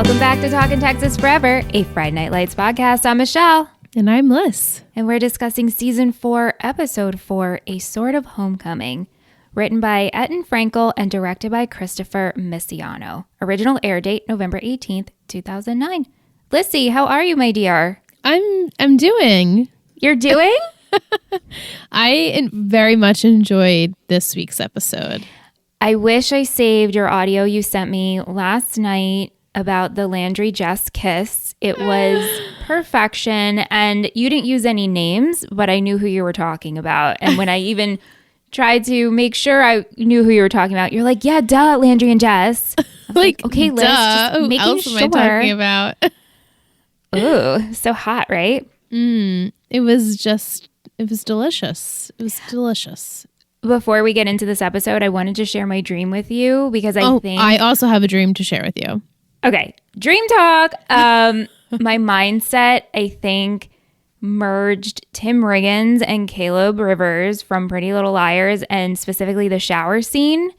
Welcome back to Talkin' Texas Forever, a Friday Night Lights podcast. I'm Michelle. And I'm Liz. And we're discussing Season 4, Episode 4, A Sort of Homecoming. Written by Etten Frankel and directed by Christopher Misiano. Original air date, November 18th, 2009. Lissy, how are you, my dear? I'm doing. You're doing? I very much enjoyed this week's episode. I wish I saved your audio you sent me last night about the Landry Jess kiss. It was perfection, and you didn't use any names, but I knew who you were talking about. And when I even tried to make sure I knew who you were talking about, you're like, yeah, duh, Landry and Jess. Like, okay, Liz, just who making else sure. am I talking about? Ooh, so hot, right? It was delicious. It was delicious. Before we get into this episode, I wanted to share my dream with you because I also have a dream to share with you. Okay, dream talk. My mindset, I think, merged Tim Riggins and Caleb Rivers from Pretty Little Liars, and specifically the shower scene,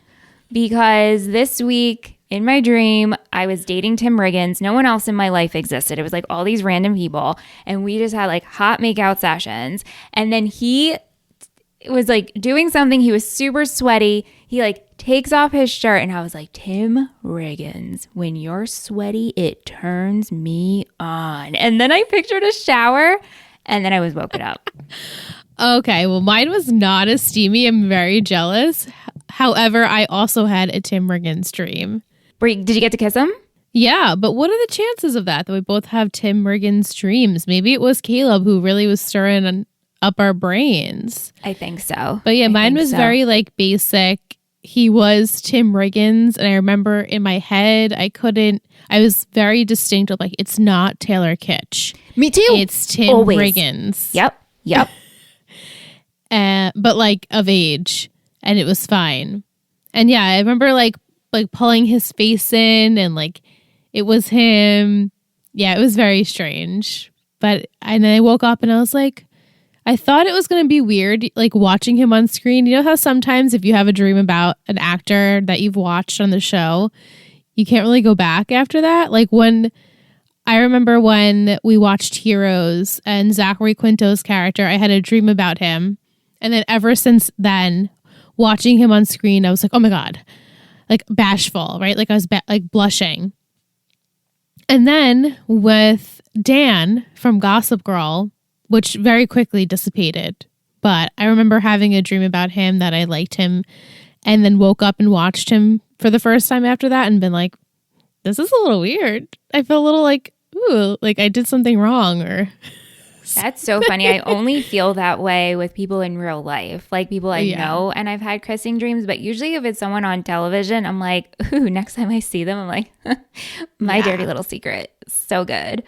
because this week in my dream, I was dating Tim Riggins. No one else in my life existed. It was like all these random people, and we just had like hot makeout sessions. And then he was like doing something. He was super sweaty. He like takes off his shirt, and I was like, Tim Riggins, when you're sweaty, it turns me on. And then I pictured a shower, and then I was woken up. Okay, well, mine was not as steamy. I'm very jealous. However, I also had a Tim Riggins dream. Did you get to kiss him? Yeah, but what are the chances of that we both have Tim Riggins dreams? Maybe it was Caleb who really was stirring up our brains. I think so. But yeah, mine was very like basic. He was Tim Riggins, and I remember in my head, I was very distinct of like, it's not Taylor Kitsch. Me too. It's Tim Riggins. Yep. But like of age, and it was fine. And yeah, I remember like pulling his face in, and like it was him. Yeah, it was very strange. And then I woke up and I was like, I thought it was going to be weird, like watching him on screen. You know how sometimes if you have a dream about an actor that you've watched on the show, you can't really go back after that? Like I remember when we watched Heroes and Zachary Quinto's character, I had a dream about him. And then ever since then, watching him on screen, I was like, oh my God, like bashful, right? Like I was like blushing. And then with Dan from Gossip Girl, which very quickly dissipated. But I remember having a dream about him that I liked him, and then woke up and watched him for the first time after that and been like, this is a little weird. I feel a little like, ooh, like I did something wrong. Or That's so funny. I only feel that way with people in real life, like people I know, and I've had kissing dreams. But usually if it's someone on television, I'm like, ooh, next time I see them, I'm like, my dirty little secret. So good.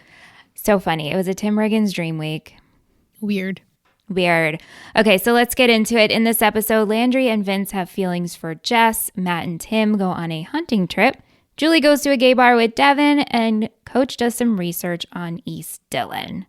So funny. It was a Tim Riggins dream week. Weird. Okay, so let's get into it. In this episode, Landry and Vince have feelings for Jess. Matt and Tim go on a hunting trip. Julie goes to a gay bar with Devin, and Coach does some research on East Dillon.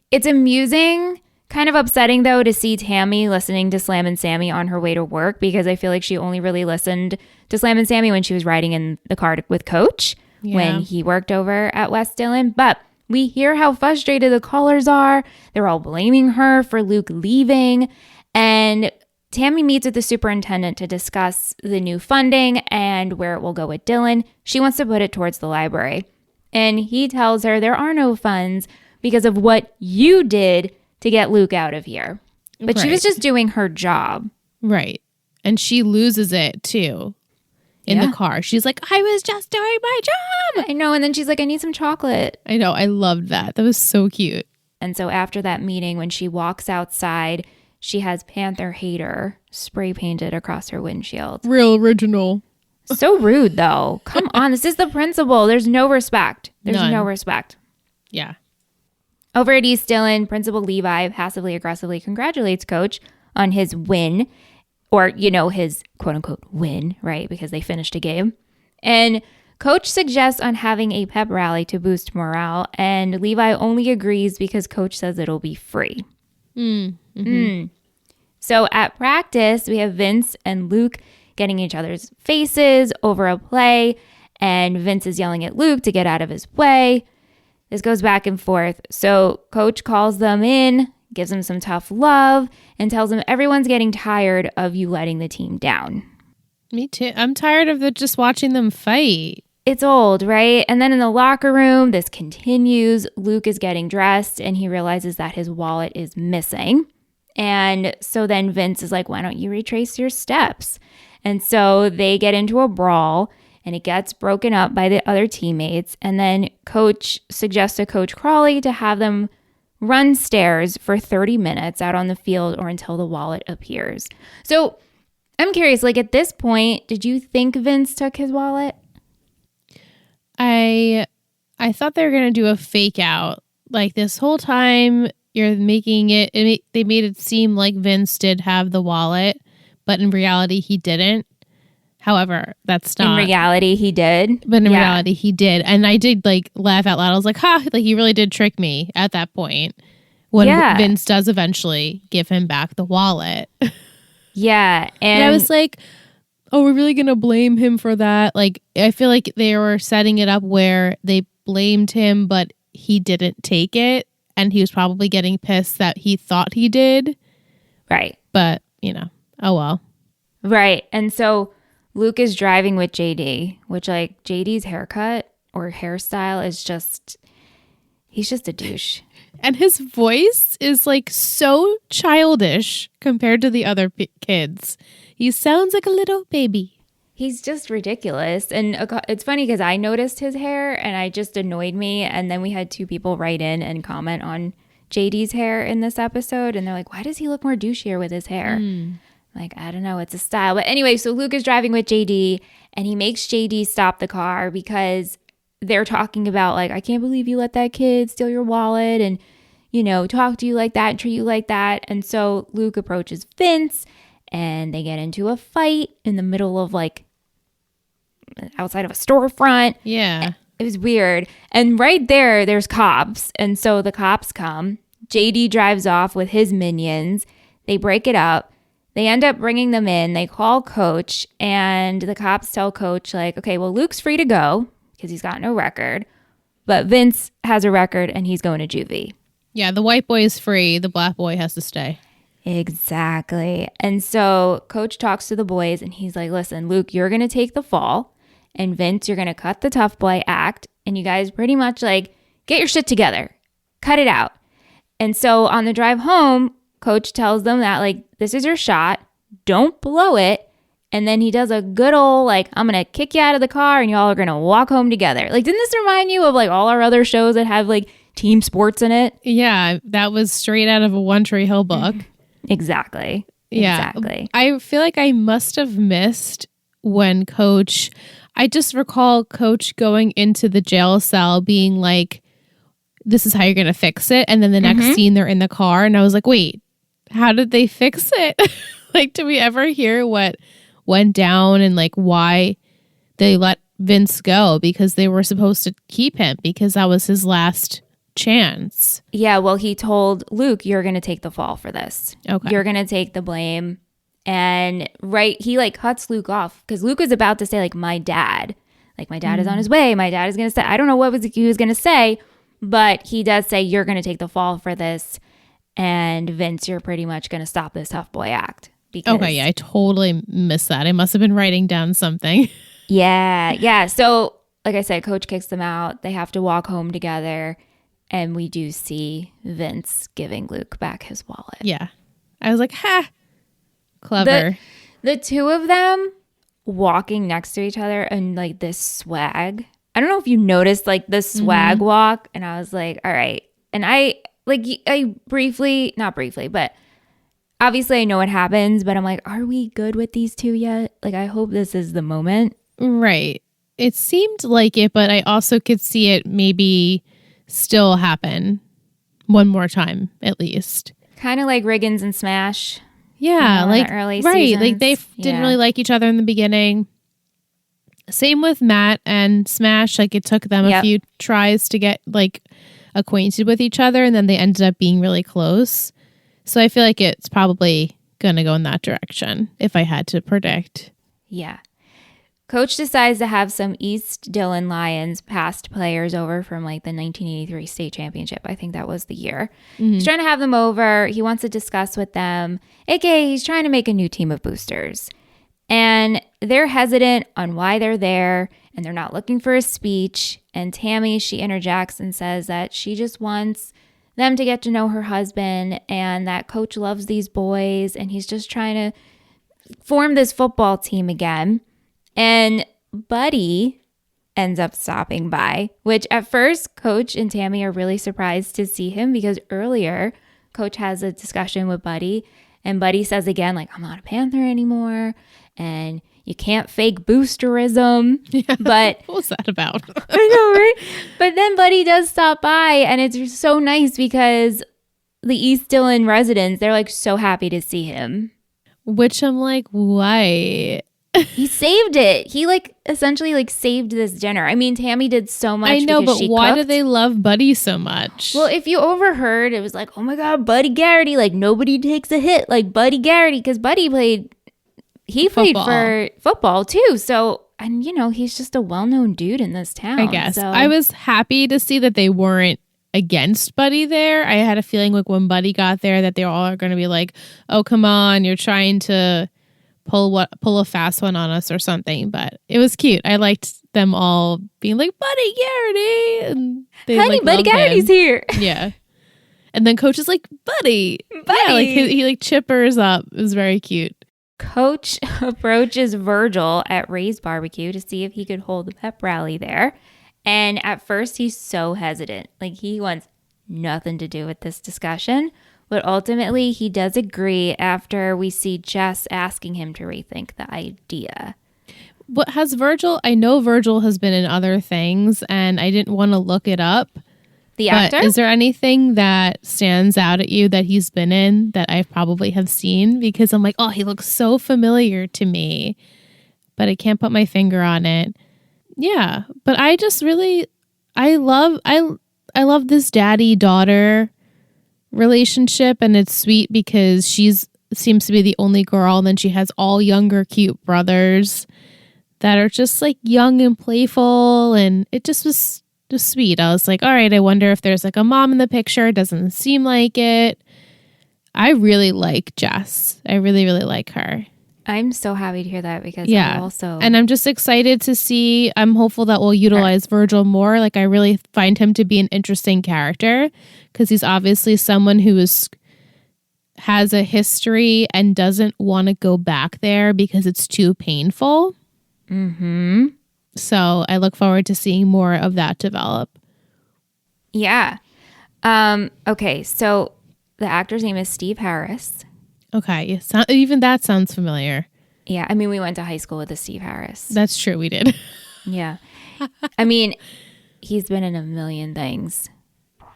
It's amusing, kind of upsetting, though, to see Tammy listening to Slam and Sammy on her way to work, because I feel like she only really listened to Slam and Sammy when she was riding in the car with Coach when he worked over at West Dillon. But we hear how frustrated the callers are. They're all blaming her for Luke leaving. And Tammy meets with the superintendent to discuss the new funding and where it will go with Dillon. She wants to put it towards the library. And he tells her there are no funds because of what you did to get Luke out of here. But she was just doing her job. Right. And she loses it too. In the car. She's like, I was just doing my job. I know. And then she's like, I need some chocolate. I know. I loved that. That was so cute. And so after that meeting, when she walks outside, she has Panther Hater spray painted across her windshield. Real original. So rude, though. Come on. This is the principal. There's no respect. No respect. Yeah. Over at East Dillon, Principal Levi passively aggressively congratulates Coach on his win. Or, you know, his quote-unquote win, right? Because they finished a game. And Coach suggests on having a pep rally to boost morale. And Levi only agrees because Coach says it'll be free. So at practice, we have Vince and Luke getting each other's faces over a play. and Vince is yelling at Luke to get out of his way. This goes back and forth. So Coach calls them in, gives them some tough love, and tells them everyone's getting tired of you letting the team down. Me too. I'm tired of just watching them fight. It's old, right? And then in the locker room, this continues. Luke is getting dressed and he realizes that his wallet is missing. And so then Vince is like, why don't you retrace your steps? And so they get into a brawl and it gets broken up by the other teammates. And then Coach suggests to Coach Crawley to have them run stairs for 30 minutes out on the field or until the wallet appears. So I'm curious, like at this point, did you think Vince took his wallet? I thought they were going to do a fake out. Like this whole time you're making they made it seem like Vince did have the wallet, but in reality he didn't. However, that's not. In reality, he did. But in reality, he did. And I did like laugh out loud. I was like, ha, like he really did trick me at that point when Vince does eventually give him back the wallet. Yeah. And I was like, oh, we're really going to blame him for that. Like, I feel like they were setting it up where they blamed him, but he didn't take it. And he was probably getting pissed that he thought he did. Right. But, oh well. Right. And so Luke is driving with JD, which like JD's haircut or hairstyle is he's just a douche. And his voice is like so childish compared to the other kids. He sounds like a little baby. He's just ridiculous. And it's funny because I noticed his hair and it just annoyed me. And then we had 2 people write in and comment on JD's hair in this episode. And they're like, why does he look more douchier with his hair? Like, I don't know. It's a style. But anyway, so Luke is driving with JD and he makes JD stop the car because they're talking about like, I can't believe you let that kid steal your wallet and, talk to you like that and treat you like that. And so Luke approaches Vince and they get into a fight in the middle of like outside of a storefront. Yeah. It was weird. And right there's cops. And so the cops come. JD drives off with his minions. They break it up. They end up bringing them in. They call Coach and the cops tell Coach like, okay, well, Luke's free to go because he's got no record. But Vince has a record and he's going to juvie. Yeah, the white boy is free. The black boy has to stay. Exactly. And so Coach talks to the boys and he's like, listen, Luke, you're going to take the fall. And Vince, you're going to cut the tough boy act. And you guys pretty much like, get your shit together. Cut it out. And so on the drive home, Coach tells them that like, this is your shot. Don't blow it. And then he does a good old like, I'm going to kick you out of the car and y'all are going to walk home together. Like, didn't this remind you of like all our other shows that have like team sports in it? Yeah, that was straight out of a One Tree Hill book. Exactly. Yeah. Exactly. I feel like I must have missed when I just recall Coach going into the jail cell being like, this is how you're going to fix it. And then the next scene, they're in the car. And I was like, wait, how did they fix it? Like, did we ever hear what went down and like why they let Vince go? Because they were supposed to keep him because that was his last chance. Yeah, well, he told Luke, you're going to take the fall for this. Okay. You're going to take the blame. And he like cuts Luke off because Luke was about to say like, my dad is on his way. My dad is going to say, I don't know what he was going to say, but he does say, you're going to take the fall for this. And Vince, you're pretty much going to stop this tough boy act. Okay, yeah, I totally missed that. I must have been writing down something. Yeah. So like I said, Coach kicks them out. They have to walk home together. And we do see Vince giving Luke back his wallet. Yeah. I was like, ha, clever. The 2 of them walking next to each other and like this swag. I don't know if you noticed like the swag walk. And I was like, all right. And I briefly, not briefly, but obviously I know what happens. But I'm like, are we good with these 2 yet? Like, I hope this is the moment. Right. It seemed like it, but I also could see it maybe still happen one more time at least. Kind of like Riggins and Smash. Yeah, like early right, seasons. like they didn't really like each other in the beginning. Same with Matt and Smash. Like it took them a few tries to get like acquainted with each other, and then they ended up being really close. So I feel like it's probably gonna go in that direction if I had to predict. Yeah. Coach decides to have some East Dillon Lions past players over from like the 1983 state championship. I think that was the year. He's trying to have them over. He wants to discuss with them. AKA, he's trying to make a new team of boosters. And they're hesitant on why they're there, and they're not looking for a speech. And Tammy, she interjects and says that she just wants them to get to know her husband and that Coach loves these boys and he's just trying to form this football team again. And Buddy ends up stopping by, which at first Coach and Tammy are really surprised to see him because earlier Coach has a discussion with Buddy and Buddy says again, like, I'm not a Panther anymore and you can't fake boosterism. Yeah. But what was that about? I know, right? But then Buddy does stop by and it's so nice because the East Dillon residents, they're like so happy to see him. Which I'm like, why? He saved it. He like essentially like saved this dinner. I mean, Tammy did so much. I know, because but why do they love Buddy so much? Well, if you overheard, it was like, oh my God, Buddy Garrity. Like nobody takes a hit like Buddy Garrity because Buddy played for football too. So, and you know, he's just a well-known dude in this town. I guess. So. I was happy to see that they weren't against Buddy there. I had a feeling like when Buddy got there that they all are going to be like, oh, come on, you're trying to pull a fast one on us or something. But it was cute. I liked them all being like, Buddy Garrity. And they, honey, like, Buddy Garrity's here. Yeah. And then Coach is like, Buddy. Yeah, like he like chippers up. It was very cute. Coach approaches Virgil at Ray's barbecue to see if he could hold the pep rally there. And at first, he's so hesitant. Like, he wants nothing to do with this discussion. But ultimately, he does agree after we see Jess asking him to rethink the idea. What has Virgil? I know Virgil has been in other things, and I didn't want to look it up. The actor? Is there anything that stands out at you that he's been in that I probably have seen? Because I'm like, oh, he looks so familiar to me, but I can't put my finger on it. Yeah, but I just really, I love this daddy-daughter relationship, and it's sweet because seems to be the only girl, and then she has all younger, cute brothers that are just like young and playful, and it just was just sweet. I was like, all right, I wonder if there's like a mom in the picture. It doesn't seem like it. I really like Jess. I really, really like her. I'm so happy to hear that because yeah. I also... And I'm just excited to see, I'm hopeful that we'll utilize Virgil more. Like, I really find him to be an interesting character because he's obviously someone who has a history and doesn't want to go back there because it's too painful. Mm-hmm. So I look forward to seeing more of that develop. Yeah. Okay, so the actor's name is Steve Harris. Okay, even that sounds familiar. Yeah, I mean, we went to high school with a Steve Harris. That's true, we did. Yeah. I mean, he's been in a million things.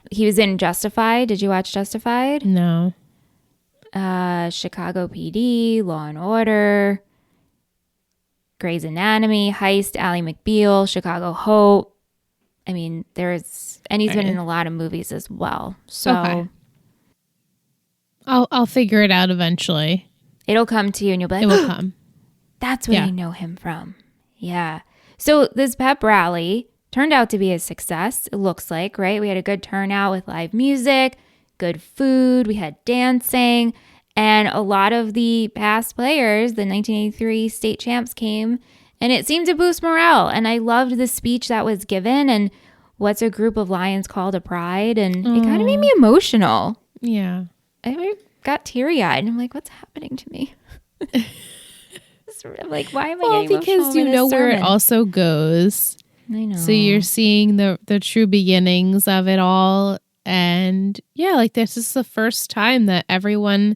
He was in Justified. Did you watch Justified? No. Chicago PD, Law and Order, Grey's Anatomy, Heist, Ally McBeal, Chicago Hope. I mean, he's been in a lot of movies as well. So okay. I'll figure it out eventually. It'll come to you and you'll be like, it will come. That's where I know him from. Yeah. So this pep rally turned out to be a success, it looks like, right? We had a good turnout with live music, good food, we had dancing, and a lot of the past players, the 1983 state champs came, and it seemed to boost morale. And I loved the speech that was given and what's a group of lions called a pride, and it kind of made me emotional. Yeah. I got teary-eyed, and I'm like, what's happening to me? I'm like, why am I getting emotional? Because you know where it also goes. I know. So you're seeing the true beginnings of it all. And yeah, like this is the first time that everyone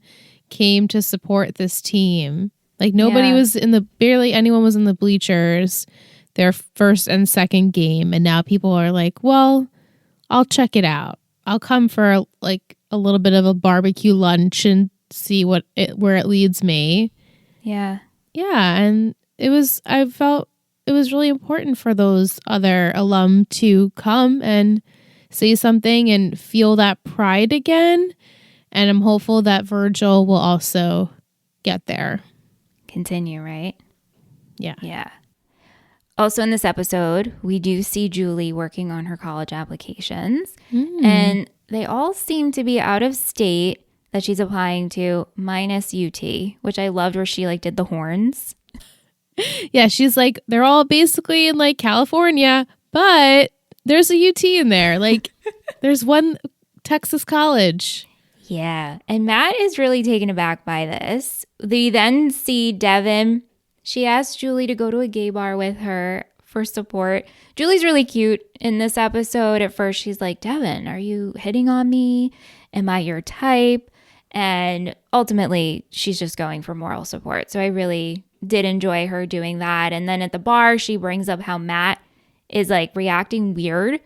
came to support this team. Like nobody was barely anyone was in the bleachers their first and second game. And now people are like, well, I'll check it out. I'll come for like a little bit of a barbecue lunch and see where it leads me. Yeah. Yeah. And I felt it was really important for those other alum to come and say something and feel that pride again. And I'm hopeful that Virgil will also get there. Continue, right? Yeah. Yeah. Also in this episode, we do see Julie working on her college applications. And they all seem to be out of state that she's applying to, minus UT, which I loved where she like did the horns. Yeah, she's like, they're all basically in like California, but there's a UT in there. Like, there's one Texas college. Yeah. And Matt is really taken aback by this. We then see Devin. She asked Julie to go to a gay bar with her for support. Julie's really cute in this episode. At first, she's like, Devin, are you hitting on me? Am I your type? And ultimately, she's just going for moral support. So I really did enjoy her doing that. And then at the bar, she brings up how Matt is like reacting weird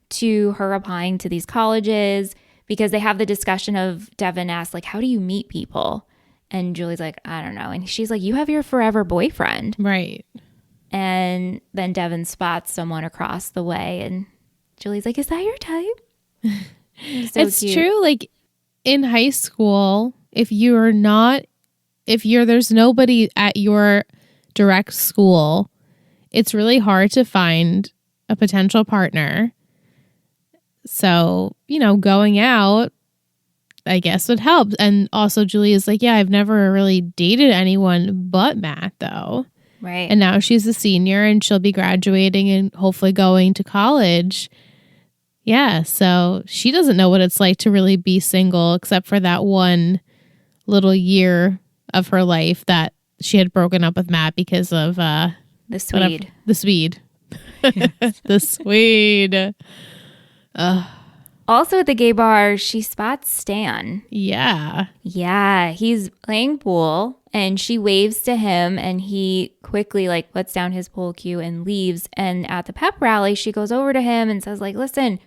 to her applying to these colleges because they have the discussion of Devin asks, like, how do you meet people? And Julie's like, I don't know. And she's like, you have your forever boyfriend. Right. And then Devin spots someone across the way. And Julie's like, is that your type? It's cute. True. Like in high school, there's nobody at your direct school, it's really hard to find a potential partner. So, going out, I guess would help. And also Julie is like, yeah, I've never really dated anyone but Matt though. Right. And now she's a senior and she'll be graduating and hopefully going to college. Yeah. So she doesn't know what it's like to really be single except for that one little year of her life that she had broken up with Matt because of the Swede. The Swede. The Swede. Also at the gay bar, she spots Stan. Yeah. Yeah, he's playing pool and she waves to him and he quickly like puts down his pool cue and leaves. And at the pep rally, she goes over to him and says like, listen,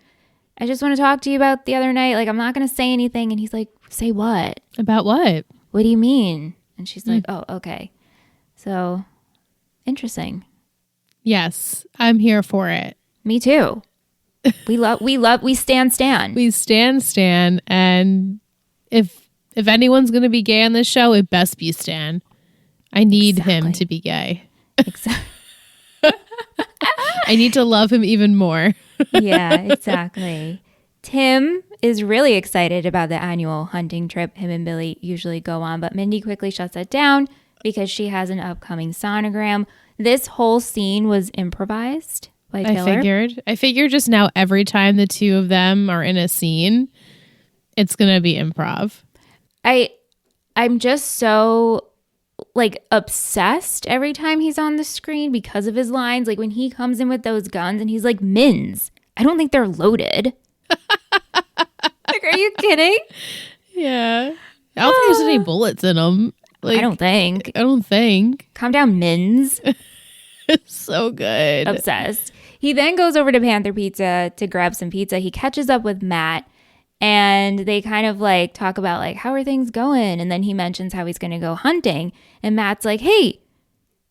I just want to talk to you about the other night. Like, I'm not going to say anything. And he's like, say what? About what? What do you mean? And she's like, oh, okay. So interesting. Yes, I'm here for it. Me too. We stand Stan. We stand Stan, and if anyone's gonna be gay on this show, it best be Stan. I need him to be gay. Exactly. I need to love him even more. Yeah, exactly. Tim is really excited about the annual hunting trip him and Billy usually go on, but Mindy quickly shuts it down because she has an upcoming sonogram. This whole scene was improvised. I figured just now every time the two of them are in a scene, it's going to be improv. I'm just so like obsessed every time he's on the screen because of his lines. Like when he comes in with those guns and he's like, Mins, I don't think they're loaded. Like, are you kidding? Yeah. I don't think there's any bullets in them. Like, I don't think. Calm down, Mins. It's so good. Obsessed. He then goes over to Panther Pizza to grab some pizza. He catches up with Matt and they kind of like talk about like, how are things going? And then he mentions how he's going to go hunting. And Matt's like, hey,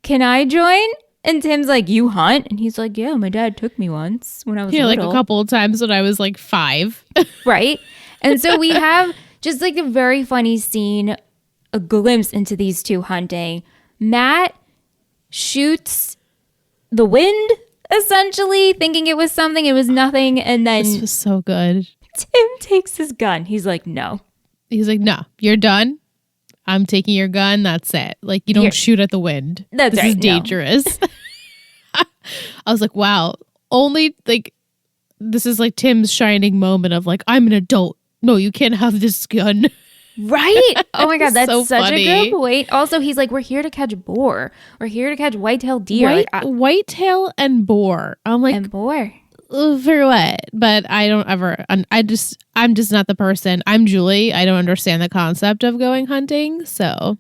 can I join? And Tim's like, you hunt? And he's like, yeah, my dad took me once when I was little. Like a couple of times when I was like 5. Right. And so we have just like a very funny scene, a glimpse into these two hunting. Matt shoots the wind, essentially, thinking it was something. It was nothing. And then this was so good. Tim takes his gun. He's like, no. He's like, no, you're done. I'm taking your gun. That's it. Like, you don't shoot at the wind. This is dangerous. No. I was like, wow. Only like, this is like Tim's shining moment of like, I'm an adult. No, you can't have this gun. Right? Oh my God, that's so such funny. a good point. Also, he's like, we're here to catch boar. We're here to catch whitetail deer. Whitetail and boar. I'm like, and boar. For what? But I don't ever, I'm just not the person. I'm Julie. I don't understand the concept of going hunting. So.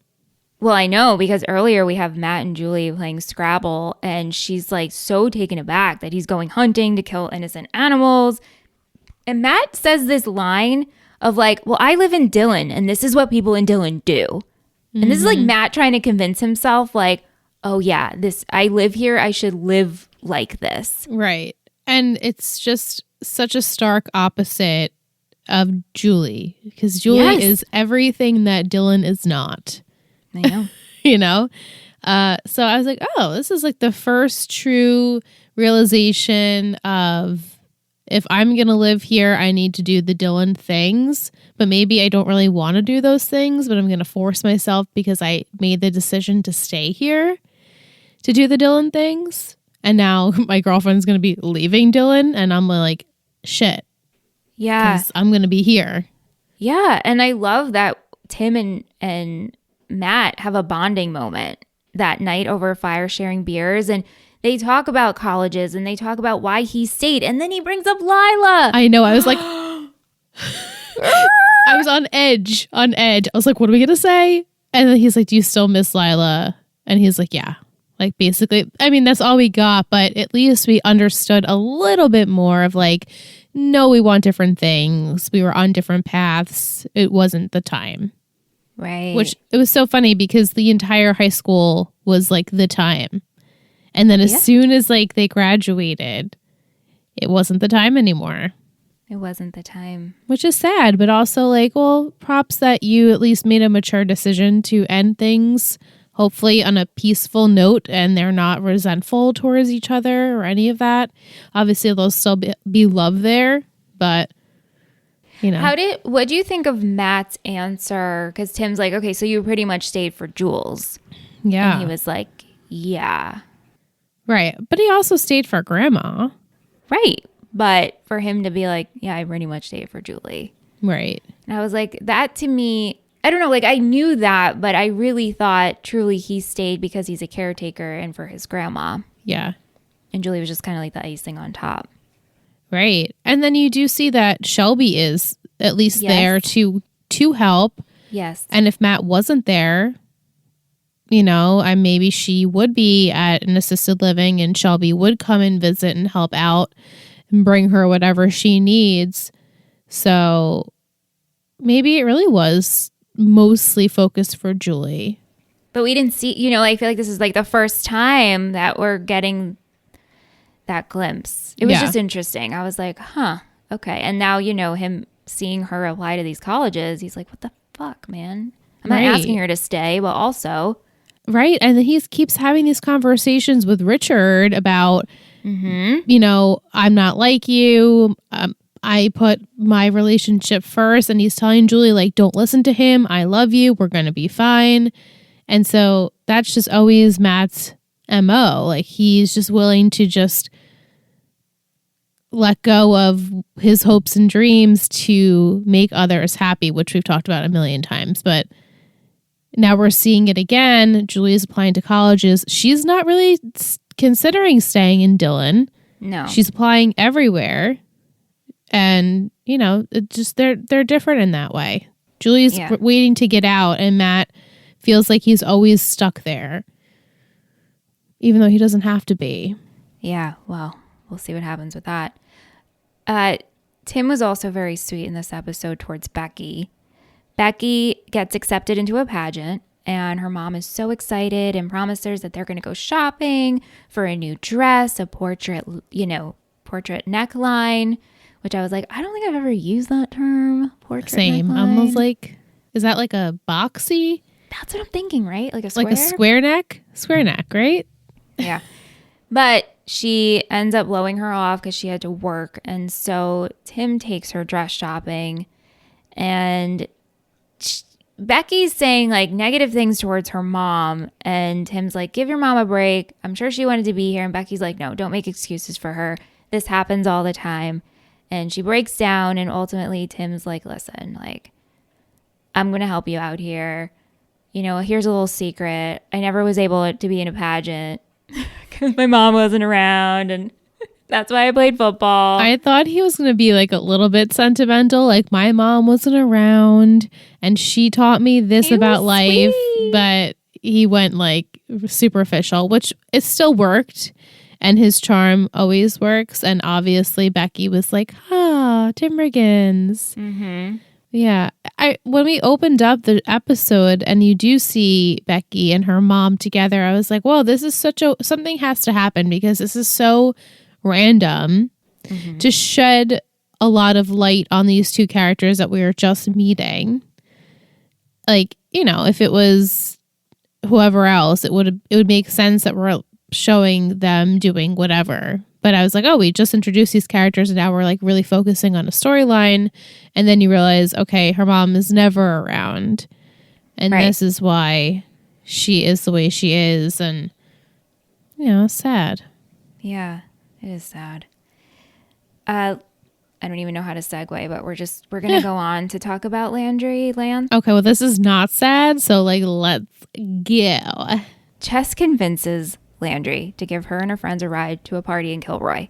Well, I know because earlier we have Matt and Julie playing Scrabble and she's like so taken aback that he's going hunting to kill innocent animals. And Matt says this line of like, well, I live in Dillon and this is what people in Dillon do. Mm-hmm. And this is like Matt trying to convince himself like, oh yeah, I live here. I should live like this. Right. And it's just such a stark opposite of Julie because Julie is everything that Dillon is not. I know. You know? So I was like, oh, this is like the first true realization of if I'm going to live here, I need to do the Dylan things. But maybe I don't really want to do those things, but I'm going to force myself because I made the decision to stay here to do the Dylan things. And now my girlfriend's going to be leaving Dylan. And I'm like, shit. Yeah. 'Cause I'm going to be here. Yeah. And I love that Tim and Matt have a bonding moment that night over fire sharing beers. And they talk about colleges and they talk about why he stayed. And then he brings up Lila. I know. I was like, I was on edge. I was like, what are we going to say? And then he's like, do you still miss Lila? And he's like, yeah. Like, basically, I mean, that's all we got. But at least we understood a little bit more of like, no, we want different things. We were on different paths. It wasn't the time. Right. Which it was so funny because the entire high school was like the time. And then as soon as like they graduated, it wasn't the time anymore. It wasn't the time. Which is sad, but also like, well, props that you at least made a mature decision to end things, hopefully on a peaceful note, and they're not resentful towards each other or any of that. Obviously, there'll still be love there, but you know. What do you think of Matt's answer? Because Tim's like, okay, so you pretty much stayed for Jules. Yeah. And he was like, yeah. Right. But he also stayed for Grandma. Right. But for him to be like, yeah, I pretty much stayed for Julie. Right. And I was like, that to me, I don't know, like I knew that, but I really thought truly he stayed because he's a caretaker and for his grandma. Yeah. And Julie was just kind of like the icing on top. Right. And then you do see that Shelby is at least there to help. Yes. And if Matt wasn't there, you know, maybe she would be at an assisted living and Shelby would come and visit and help out and bring her whatever she needs. So maybe it really was mostly focused for Julie. But we didn't see, you know, I feel like this is like the first time that we're getting that glimpse. It was just interesting. I was like, huh, okay. And now, you know, him seeing her apply to these colleges, he's like, what the fuck, man? I'm not asking her to stay, but also. Right. And then he keeps having these conversations with Richard about, you know, I'm not like you. I put my relationship first. And he's telling Julie, like, don't listen to him. I love you. We're going to be fine. And so that's just always Matt's MO. Like, he's just willing to just let go of his hopes and dreams to make others happy, which we've talked about a million times. But now we're seeing it again. Julie's applying to colleges. She's not really considering staying in Dillon. No. She's applying everywhere. And, you know, it just they're different in that way. Julie's waiting to get out, and Matt feels like he's always stuck there, even though he doesn't have to be. Yeah, well, we'll see what happens with that. Tim was also very sweet in this episode towards Becky. Becky gets accepted into a pageant, and her mom is so excited and promises that they're going to go shopping for a new dress, a portrait neckline, which I was like, I don't think I've ever used that term, portrait Same. neckline. I was like, is that like a boxy? That's what I'm thinking, right? Like a square? Like a square neck? Square neck, right? Yeah. But she ends up blowing her off because she had to work. And so Tim takes her dress shopping, and Becky's saying like negative things towards her mom. And Tim's like, give your mom a break. I'm sure she wanted to be here. And Becky's like, no, don't make excuses for her. This happens all the time. And she breaks down, and ultimately Tim's like, listen, like, I'm going to help you out here. You know, here's a little secret. I never was able to be in a pageant because my mom wasn't around, and that's why I played football. I thought he was going to be like a little bit sentimental, like my mom wasn't around and she taught me this about life, sweet. But he went like superficial, which it still worked. And his charm always works. And obviously Becky was like, Tim Riggins. Mm-hmm. Yeah. When we opened up the episode and you do see Becky and her mom together, I was like, whoa, this is something has to happen because this is so random to shed a lot of light on these two characters that we were just meeting. Like, you know, if it was whoever else, it would make sense that we're showing them doing whatever. But I was like, oh, we just introduced these characters and now we're like really focusing on a storyline. And then you realize, okay, her mom is never around. And this is why she is the way she is. And, sad. Yeah, it is sad. I don't even know how to segue, but we're going to go on to talk about Landry Land. Okay, well, this is not sad. So let's go. Jess convinces Landry to give her and her friends a ride to a party in Kilroy.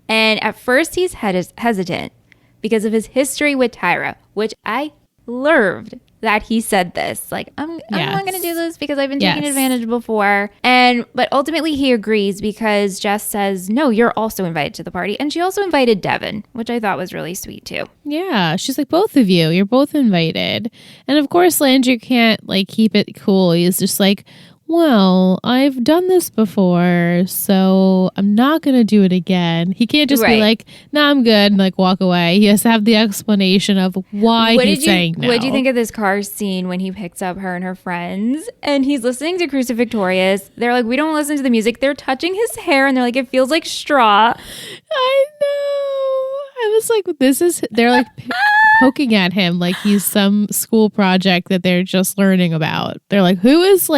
And at first he's hesitant because of his history with Tyra, which I loved that he said this. Like, I'm not going to do this because I've been taken advantage before. But ultimately he agrees because Jess says, no, you're also invited to the party. And she also invited Devin, which I thought was really sweet too. Yeah, she's like, both of you're both invited. And of course, Landry can't keep it cool. He's just like, well, I've done this before, so I'm not going to do it again. He can't just be like, no, I'm good, and walk away. He has to have the explanation of why he's saying no. What do you think of this car scene when he picks up her and her friends and he's listening to Cruise Victorious? They're like, we don't listen to the music. They're touching his hair and they're like, it feels like straw. I know. I was like, they're poking at him like he's some school project that they're just learning about. They're like, who is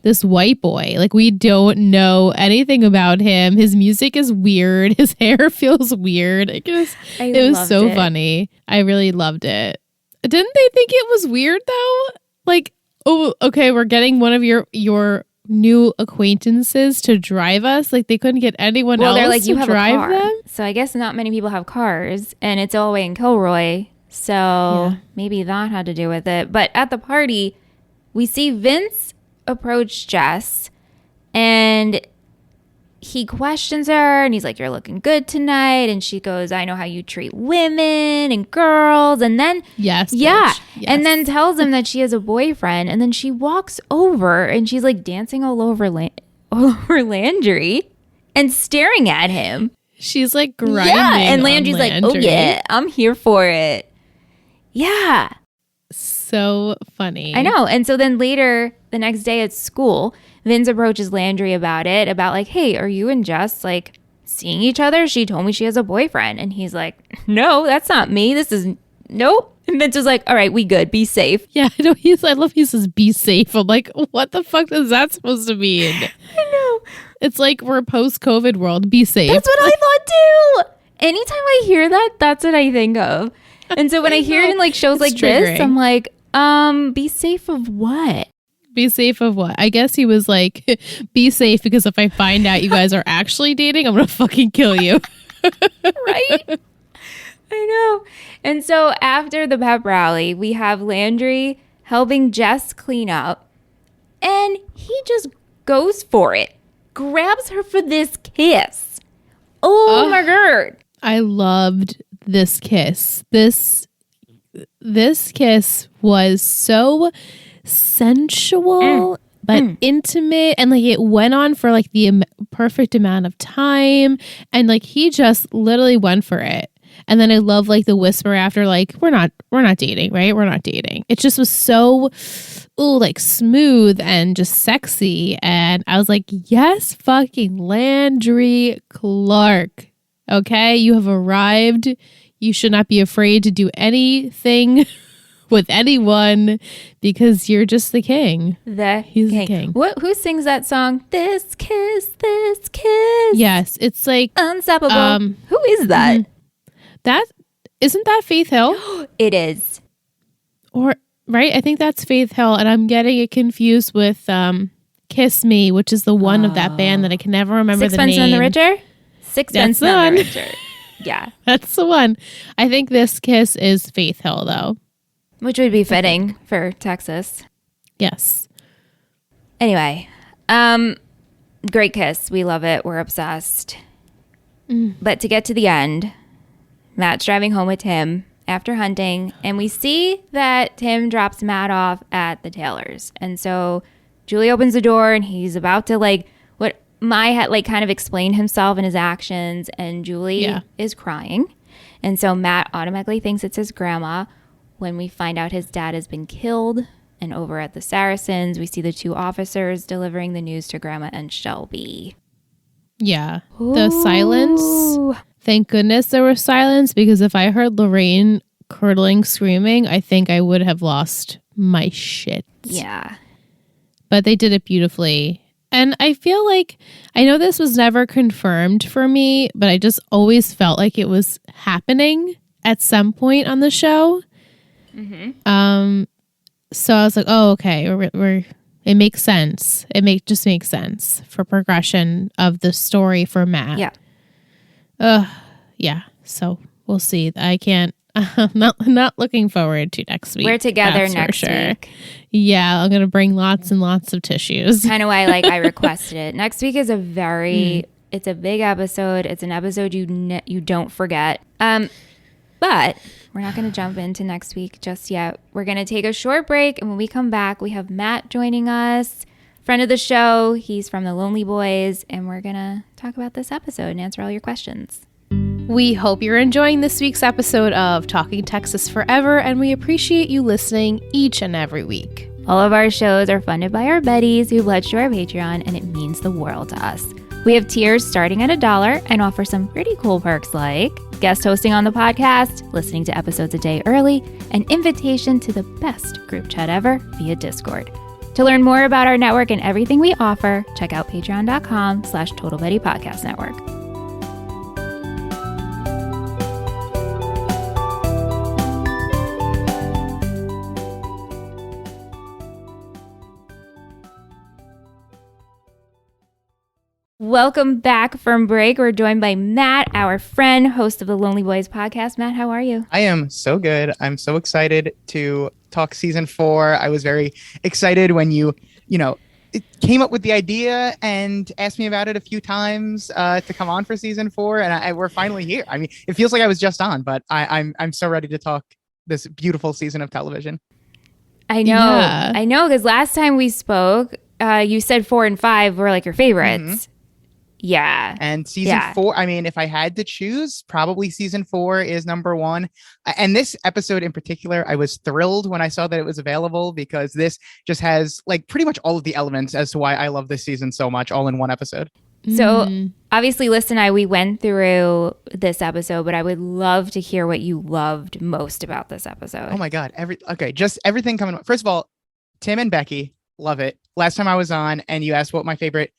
this white boy? We don't know anything about him. His music is weird. His hair feels weird. It was so funny. I really loved it. Didn't they think it was weird though? Oh, okay, we're getting one of your new acquaintances to drive us. They couldn't get anyone else they're like, to drive them. So I guess not many people have cars, and it's all the way in Kilroy. So maybe that had to do with it. But at the party, we see Vince approach Jess, and he questions her, and he's like, you're looking good tonight. And she goes, I know how you treat women and girls. And then, and then tells him that she has a boyfriend. And then she walks over, and she's dancing all over Landry and staring at him. She's grinding. Yeah, and Landry's like, oh yeah, I'm here for it. Yeah. So funny. I know. And so then later, the next day at school, Vince approaches Landry about it, hey, are you and Jess seeing each other? She told me she has a boyfriend. And he's like, no, that's not me. This is nope. And Vince was like, all right, we good. Be safe. Yeah, I know. I love he says be safe. I'm like, what the fuck is that supposed to mean? I know. It's we're post-COVID world. Be safe. That's what I thought too. Anytime I hear that, that's what I think of. And so when I hear it in shows like triggering. This, I'm like, be safe of what? Be safe of what? I guess he was like, be safe because if I find out you guys are actually dating, I'm going to fucking kill you. Right? I know. And so after the pep rally, we have Landry helping Jess clean up. And he just goes for it. Grabs her for this kiss. Oh my God. I loved this kiss. This kiss was so sensual but intimate, and it went on for the perfect amount of time, and he just literally went for it. And then I love the whisper after we're not dating, right? We're not dating. It just was so smooth and just sexy, and I was like, yes, fucking Landry Clark. Okay, you have arrived. You should not be afraid to do anything with anyone because you're just the king. He's the king. Who sings that song? This kiss, this kiss. Yes, it's unstoppable. Who is that? That isn't that Faith Hill? It is. Or right? I think that's Faith Hill, and I'm getting it confused with Kiss Me, which is the one of that band that I can never remember the name. Sixpence None the Richer? Sixpence None the Richer. Yeah. That's the one. I think this kiss is Faith Hill, though. Which would be fitting for Texas. Yes. Anyway, great kiss. We love it. We're obsessed. But to get to the end, Matt's driving home with Tim after hunting, and we see that Tim drops Matt off at the Taylors. And so Julie opens the door, and he's about to what Mai had kind of explained himself and his actions, and Julie is crying. And so Matt automatically thinks it's his grandma when we find out his dad has been killed And over at the Saracens, we see the two officers delivering the news to Grandma and Shelby. Yeah. The silence. Thank goodness there was silence, because if I heard Lorraine curdling screaming, I think I would have lost my shit. Yeah. But they did it beautifully. And I feel like, I know this was never confirmed for me, but I just always felt like it was happening at some point on the show. Mm-hmm. So I was like, oh, okay, it makes sense. Just makes sense for progression of the story for Matt. Yeah. Yeah. So we'll see. I'm not looking forward to next week. We're together next week. Yeah, I'm gonna bring lots and lots of tissues. Kind of why I requested it. Next week is it's a big episode. It's an episode you don't forget. But we're not going to jump into next week just yet. We're going to take a short break, and when we come back, we have Matt joining us, friend of the show. He's from the Lonely Boys, and we're going to talk about this episode and answer all your questions. We hope you're enjoying this week's episode of Talking Texas Forever, and we appreciate you listening each and every week. All of our shows are funded by our buddies who pledge to our Patreon, and it means the world to us. We have tiers starting at $1 and offer some pretty cool perks like guest hosting on the podcast, listening to episodes a day early, and invitation to the best group chat ever via Discord. To learn more about our network and everything we offer, check out patreon.com/Total Betty Podcast Network. Welcome back from break. We're joined by Matt, our friend, host of the Lonely Boys podcast. Matt, how are you? I am so good. I'm so excited to talk season 4. I was very excited when you came up with the idea and asked me about it a few times to come on for season 4, and we're finally here. I mean, it feels like I was just on, but I'm so ready to talk this beautiful season of television. I know, because last time we spoke, you said 4 and 5 were like your favorites. Mm-hmm. Yeah. And season 4, I mean, if I had to choose, probably season 4 is number 1. And this episode in particular, I was thrilled when I saw that it was available, because this just has like pretty much all of the elements as to why I love this season so much, all in one episode. So obviously, Liz and I, we went through this episode, but I would love to hear what you loved most about this episode. Oh my God. Just everything coming up. First of all, Tim and Becky, love it. Last time I was on and you asked what my favorite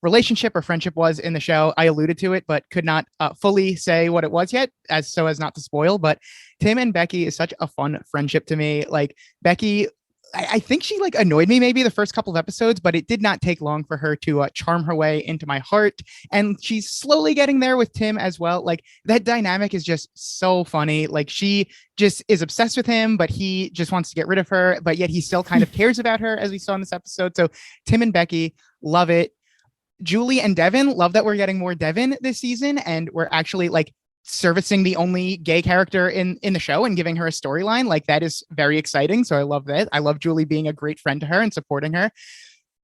relationship or friendship was in the show, I alluded to it, but could not fully say what it was yet, as not to spoil. But Tim and Becky is such a fun friendship to me. Like Becky, I think she annoyed me maybe the first couple of episodes, but it did not take long for her to charm her way into my heart. And she's slowly getting there with Tim as well. Like that dynamic is just so funny. Like she just is obsessed with him, but he just wants to get rid of her, but yet he still kind of cares about her, as we saw in this episode. So Tim and Becky, love it. Julie and Devin, love that we're getting more Devin this season, and we're actually servicing the only gay character in the show and giving her a storyline. Like that is very exciting. So I love that. I love Julie being a great friend to her and supporting her.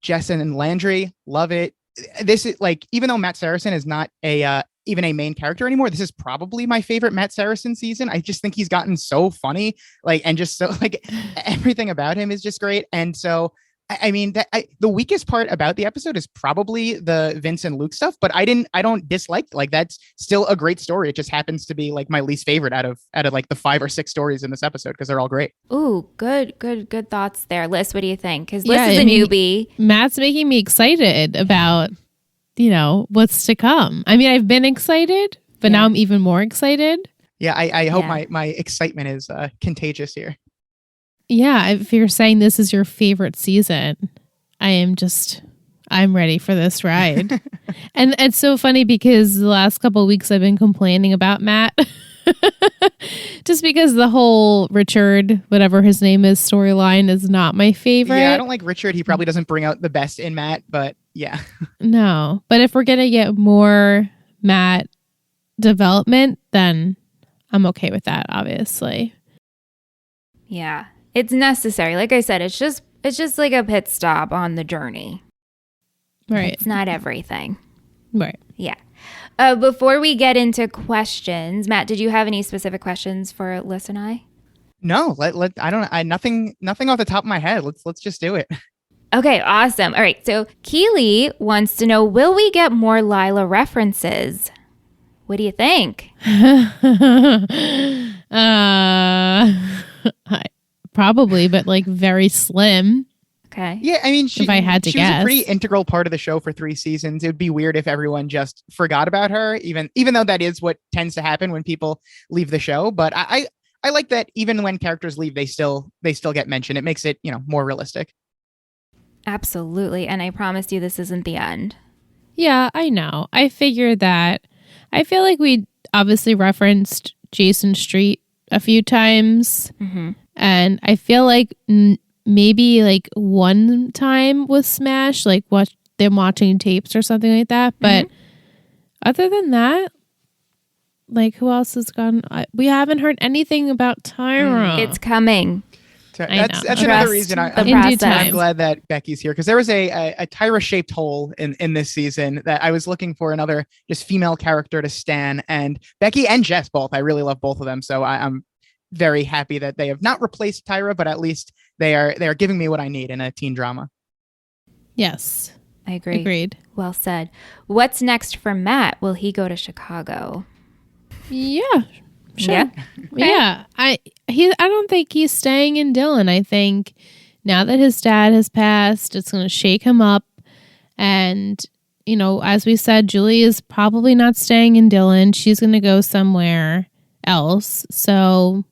Jess and Landry, love it. This is even though Matt Saracen is not even a main character anymore, this is probably my favorite Matt Saracen season. I just think he's gotten so funny, and just so everything about him is just great. And so I mean, the weakest part about the episode is probably the Vince and Luke stuff, but I don't dislike, that's still a great story. It just happens to be my least favorite out of the 5 or 6 stories in this episode, because they're all great. Ooh, good thoughts there. Liz, what do you think? Because Liz is a newbie. Matt's making me excited about, what's to come. I mean, I've been excited, but now I'm even more excited. Yeah, I hope my excitement is contagious here. Yeah, if you're saying this is your favorite season, I'm ready for this ride. And it's so funny because the last couple of weeks I've been complaining about Matt. Just because the whole Richard, whatever his name is, storyline is not my favorite. Yeah, I don't like Richard. He probably doesn't bring out the best in Matt, but yeah. No, but if we're going to get more Matt development, then I'm okay with that, obviously. Yeah. It's necessary. Like I said, it's just like a pit stop on the journey. Right. It's not everything. Right. Yeah. Before we get into questions, Matt, did you have any specific questions for Liz and I? No, I don't I nothing off the top of my head. Let's just do it. Okay, awesome. All right, so Keely wants to know, will we get more Lila references? What do you think? Probably, but like very slim. Okay. Yeah, I mean, If I had to she was a guess. pretty integral part of the show for 3 seasons. It would be weird if everyone just forgot about her, even though that is what tends to happen when people leave the show. But I like that even when characters leave, they still get mentioned. It makes it, more realistic. Absolutely. And I promise you this isn't the end. Yeah, I know. I figured that. I feel like we obviously referenced Jason Street a few times. Mm-hmm. And I feel like maybe like one time with Smash, like them watching tapes or something like that. But other than that, like who else has gone? We haven't heard anything about Tyra. It's coming. That's Trust another reason I'm glad that Becky's here, because there was a Tyra shaped hole in this season that I was looking for another just female character to stan, and Becky and Jess both. I really love both of them, so I'm very happy that they have not replaced Tyra, but at least they are giving me what I need in a teen drama. Yes, I agree. Agreed. Well said. What's next for Matt? Will he go to Chicago? Yeah. Sure. Yeah. Yeah. I don't think he's staying in Dillon. I think now that his dad has passed, it's going to shake him up. And, as we said, Julie is probably not staying in Dillon. She's going to go somewhere else. So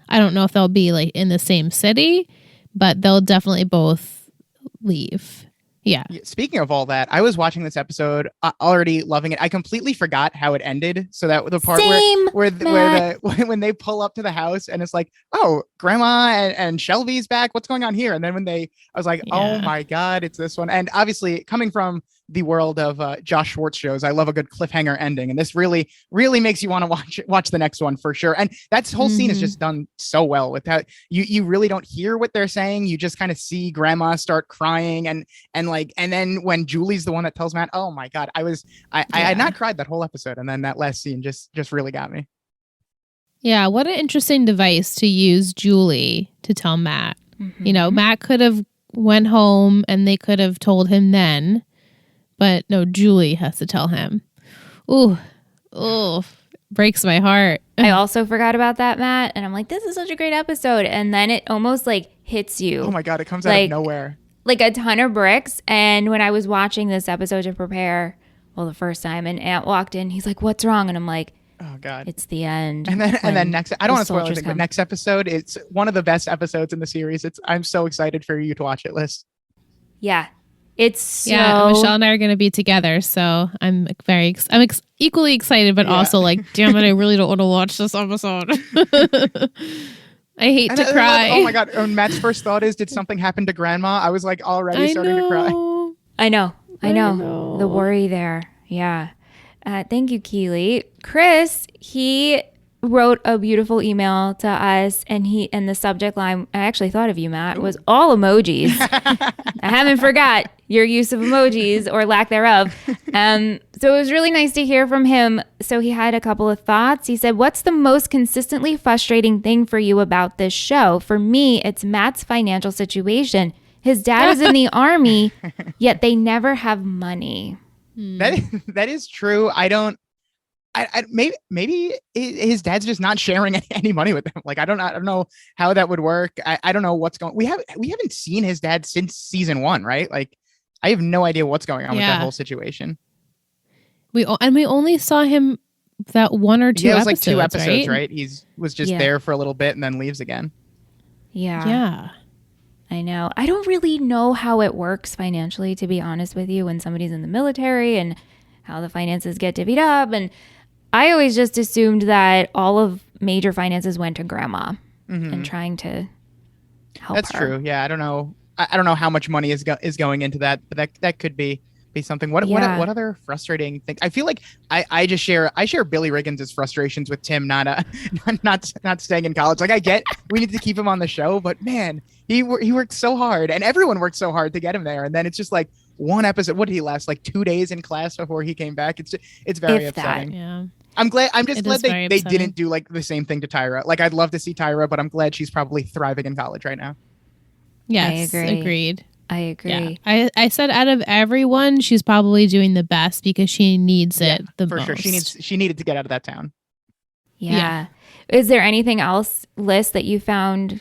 I don't know if they'll be like in the same city, but they'll definitely both leave. Yeah. Speaking of all that, I was watching this episode, already loving it. I completely forgot how it ended. So that the part where when they pull up to the house and it's like, oh, Grandma and Shelby's back. What's going on here? And then I was like, oh my God, it's this one. And obviously, coming from the world of Josh Schwartz shows, I love a good cliffhanger ending, and this really, really makes you want to watch the next one for sure. And that whole scene is just done so well with how you really don't hear what they're saying. You just kind of see Grandma start crying, and then when Julie's the one that tells Matt, oh my God, I had not cried that whole episode, and then that last scene just really got me. Yeah, what an interesting device to use Julie to tell Matt. Matt could have went home and they could have told him then. But no, Julie has to tell him. Ooh, breaks my heart. I also forgot about that, Matt. And I'm like, this is such a great episode. And then it almost like hits you. Oh my God, it comes out of nowhere. Like a ton of bricks. And when I was watching this episode to prepare, the first time, and Aunt walked in, he's like, what's wrong? And I'm like, oh God, it's the end. And then next, I don't want to spoil anything, but next episode, it's one of the best episodes in the series. I'm so excited for you to watch it, Liz. Yeah. It's Michelle and I are going to be together, so I'm equally excited, but also like, damn it, I really don't want to watch this episode. I hate to cry. Oh my God! When Matt's first thought is, did something happen to Grandma? I was like already starting to cry. I know. The worry there. Yeah. Thank you, Keely. Chris, he wrote a beautiful email to us, and the subject line, I actually thought of you, Matt, was all emojis. I haven't forgot your use of emojis or lack thereof. So it was really nice to hear from him. So he had a couple of thoughts. He said, what's the most consistently frustrating thing for you about this show? For me, it's Matt's financial situation. His dad is in the army, yet they never have money. That is true. Maybe his dad's just not sharing any money with them. Like, I don't know how that would work. I don't know what's going. We haven't seen his dad since season 1, right? Like, I have no idea what's going on with that whole situation. We only saw him that 1 or 2 episodes. Like 2 episodes, right? He was just there for a little bit and then leaves again. Yeah. I know. I don't really know how it works financially, to be honest with you, when somebody's in the military and how the finances get divvied up. And I always just assumed that all of major finances went to Grandma and trying to help That's her. True. Yeah, I don't know. I don't know how much money is going into that, but that could be something. What other frustrating things? I feel like I share Billy Riggins' frustrations with Tim not staying in college. Like, I get we need to keep him on the show, but man, he worked so hard, and everyone worked so hard to get him there, and then it's just like, one episode. What did he last? Like 2 days in class before he came back. It's very If that. upsetting. Yeah. I'm just It glad is they very didn't upsetting. do like the same thing to Tyra. Like I'd love to see Tyra, but I'm glad she's probably thriving in college right now. Yes, agree. agreed. I agree. Yeah. I said out of everyone, she's probably doing the best because she needs it the For most. sure. She needed to get out of that town. Yeah. Is there anything else, Liz, that you find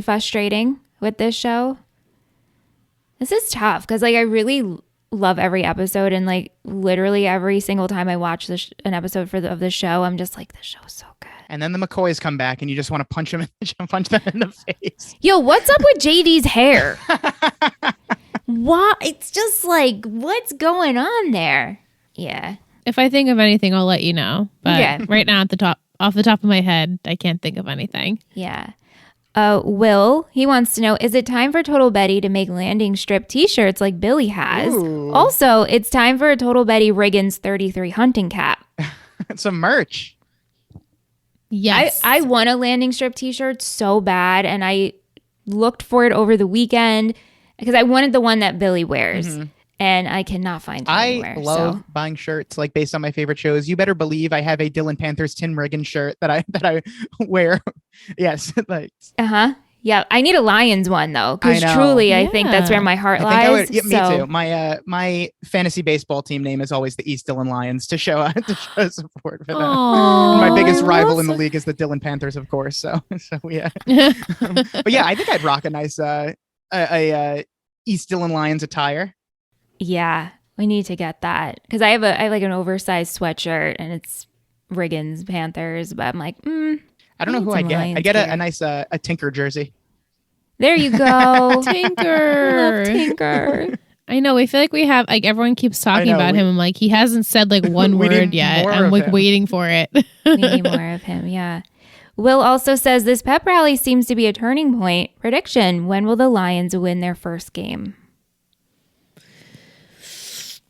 frustrating with this show? This is tough because like I really love every episode, and like literally every single time I watch an episode of the show, I'm just like, this show is so good. And then the McCoys come back, and you just want to punch them in the face. Yo, what's up with JD's hair? What? It's just like, what's going on there? Yeah. If I think of anything, I'll let you know. But Okay. right now, off the top of my head, I can't think of anything. Yeah. Will, he wants to know, is it time for Total Betty to make landing strip t-shirts like Billy has? Ooh. Also, it's time for a Total Betty Riggins 33 hunting cap. Some merch. Yes. I want a landing strip t-shirt so bad, and I looked for it over the weekend because I wanted the one that Billy wears, and I cannot find it anywhere. I love buying shirts like based on my favorite shows. You better believe I have a Dylan Panthers Tim Riggin shirt that I wear. Yes, like Yeah, I need a Lions one though, because I know. truly, I think that's where my heart I think I lies. would, yeah, so. me too. My fantasy baseball team name is always the East Dillon Lions to show support for them. Aww. My biggest rival in the league is the Dillon Panthers, of course. So yeah. But yeah, I think I'd rock a nice East Dillon Lions attire. Yeah, we need to get that because I have like an oversized sweatshirt and it's Riggins Panthers, but I'm like, I don't know who I get. I get a nice a Tinker jersey. There you go. Tinker. I love Tinker. I know. I feel like we have like everyone keeps talking know, about him. I'm like, he hasn't said like one We word need yet. more I'm of like him. waiting for it. We need more of him. Yeah. Will also says this pep rally seems to be a turning point. Prediction: when will the Lions win their first game?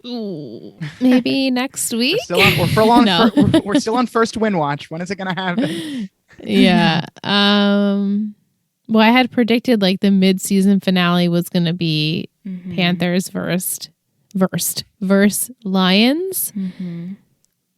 Ooh, maybe next week. We're still on first win watch. When is it going to happen? Yeah. Well, I had predicted like the mid-season finale was going to be Panthers versus Lions.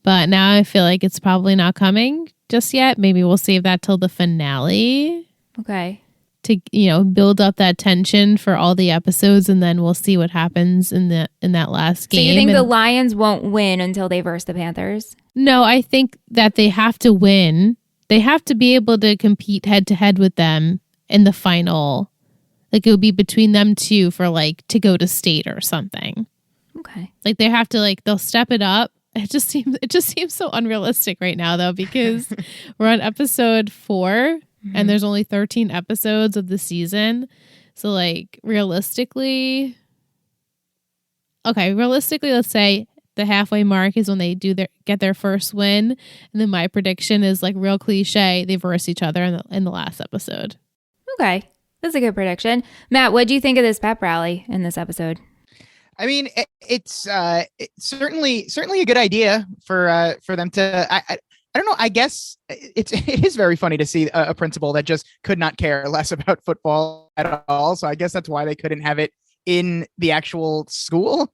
But now I feel like it's probably not coming just yet. Maybe we'll save that till the finale Okay. to build up that tension for all the episodes, and then we'll see what happens in that last game. So you think And the Lions won't win until they verse the Panthers? no, I think that they have to win. They have to be able to compete head to head with them in the final. Like it would be between them two for like to go to state or something. Okay. Like they have to they'll step it up. It just seems so unrealistic right now though, because we're on episode 4 and there's only 13 episodes of the season. So like realistically, let's say the halfway mark is when they get their first win, and then my prediction is like real cliche. They verse each other in the last episode. Okay. That's a good prediction. Matt, what do you think of this pep rally in this episode? I mean, it's certainly a good idea for them to. I don't know. I guess it is very funny to see a principal that just could not care less about football at all. So I guess that's why they couldn't have it in the actual school.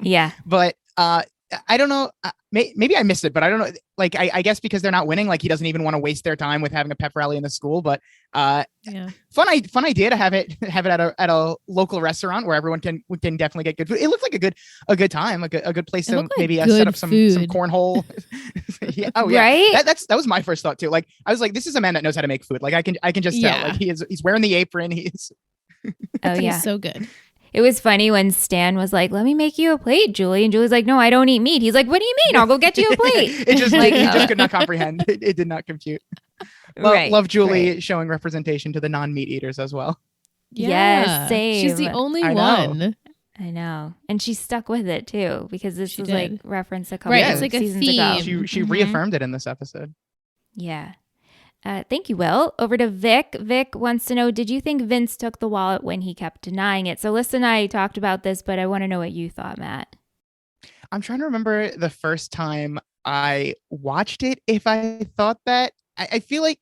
Yeah. But I don't know. Maybe I missed it, but I don't know. Like, I guess because they're not winning, like he doesn't even want to waste their time with having a pep rally in the school. But fun idea to have it at a local restaurant where everyone can definitely get good food. It looked like a good time, like a good place to maybe set up some cornhole. Yeah, oh yeah, right. That was my first thought too. Like I was like, this is a man that knows how to make food. Like I can just tell. Like he's wearing the apron. He's so good. It was funny when Stan was like, "Let me make you a plate, Julie," and Julie's like, "No, I don't eat meat." He's like, "What do you mean? I'll go get you a plate." It just like he just could not comprehend. It did not compute. Love Julie showing representation to the non-meat eaters as well. Yes, same. She's the only one. I know, and she stuck with it too because this was like referenced a couple it's like seasons a theme. ago. She reaffirmed it in this episode. Yeah. Thank you, Will. Over to Vic. Vic wants to know, did you think Vince took the wallet when he kept denying it? So Liz and I talked about this, but I want to know what you thought, Matt. I'm trying to remember the first time I watched it, if I thought that. I feel like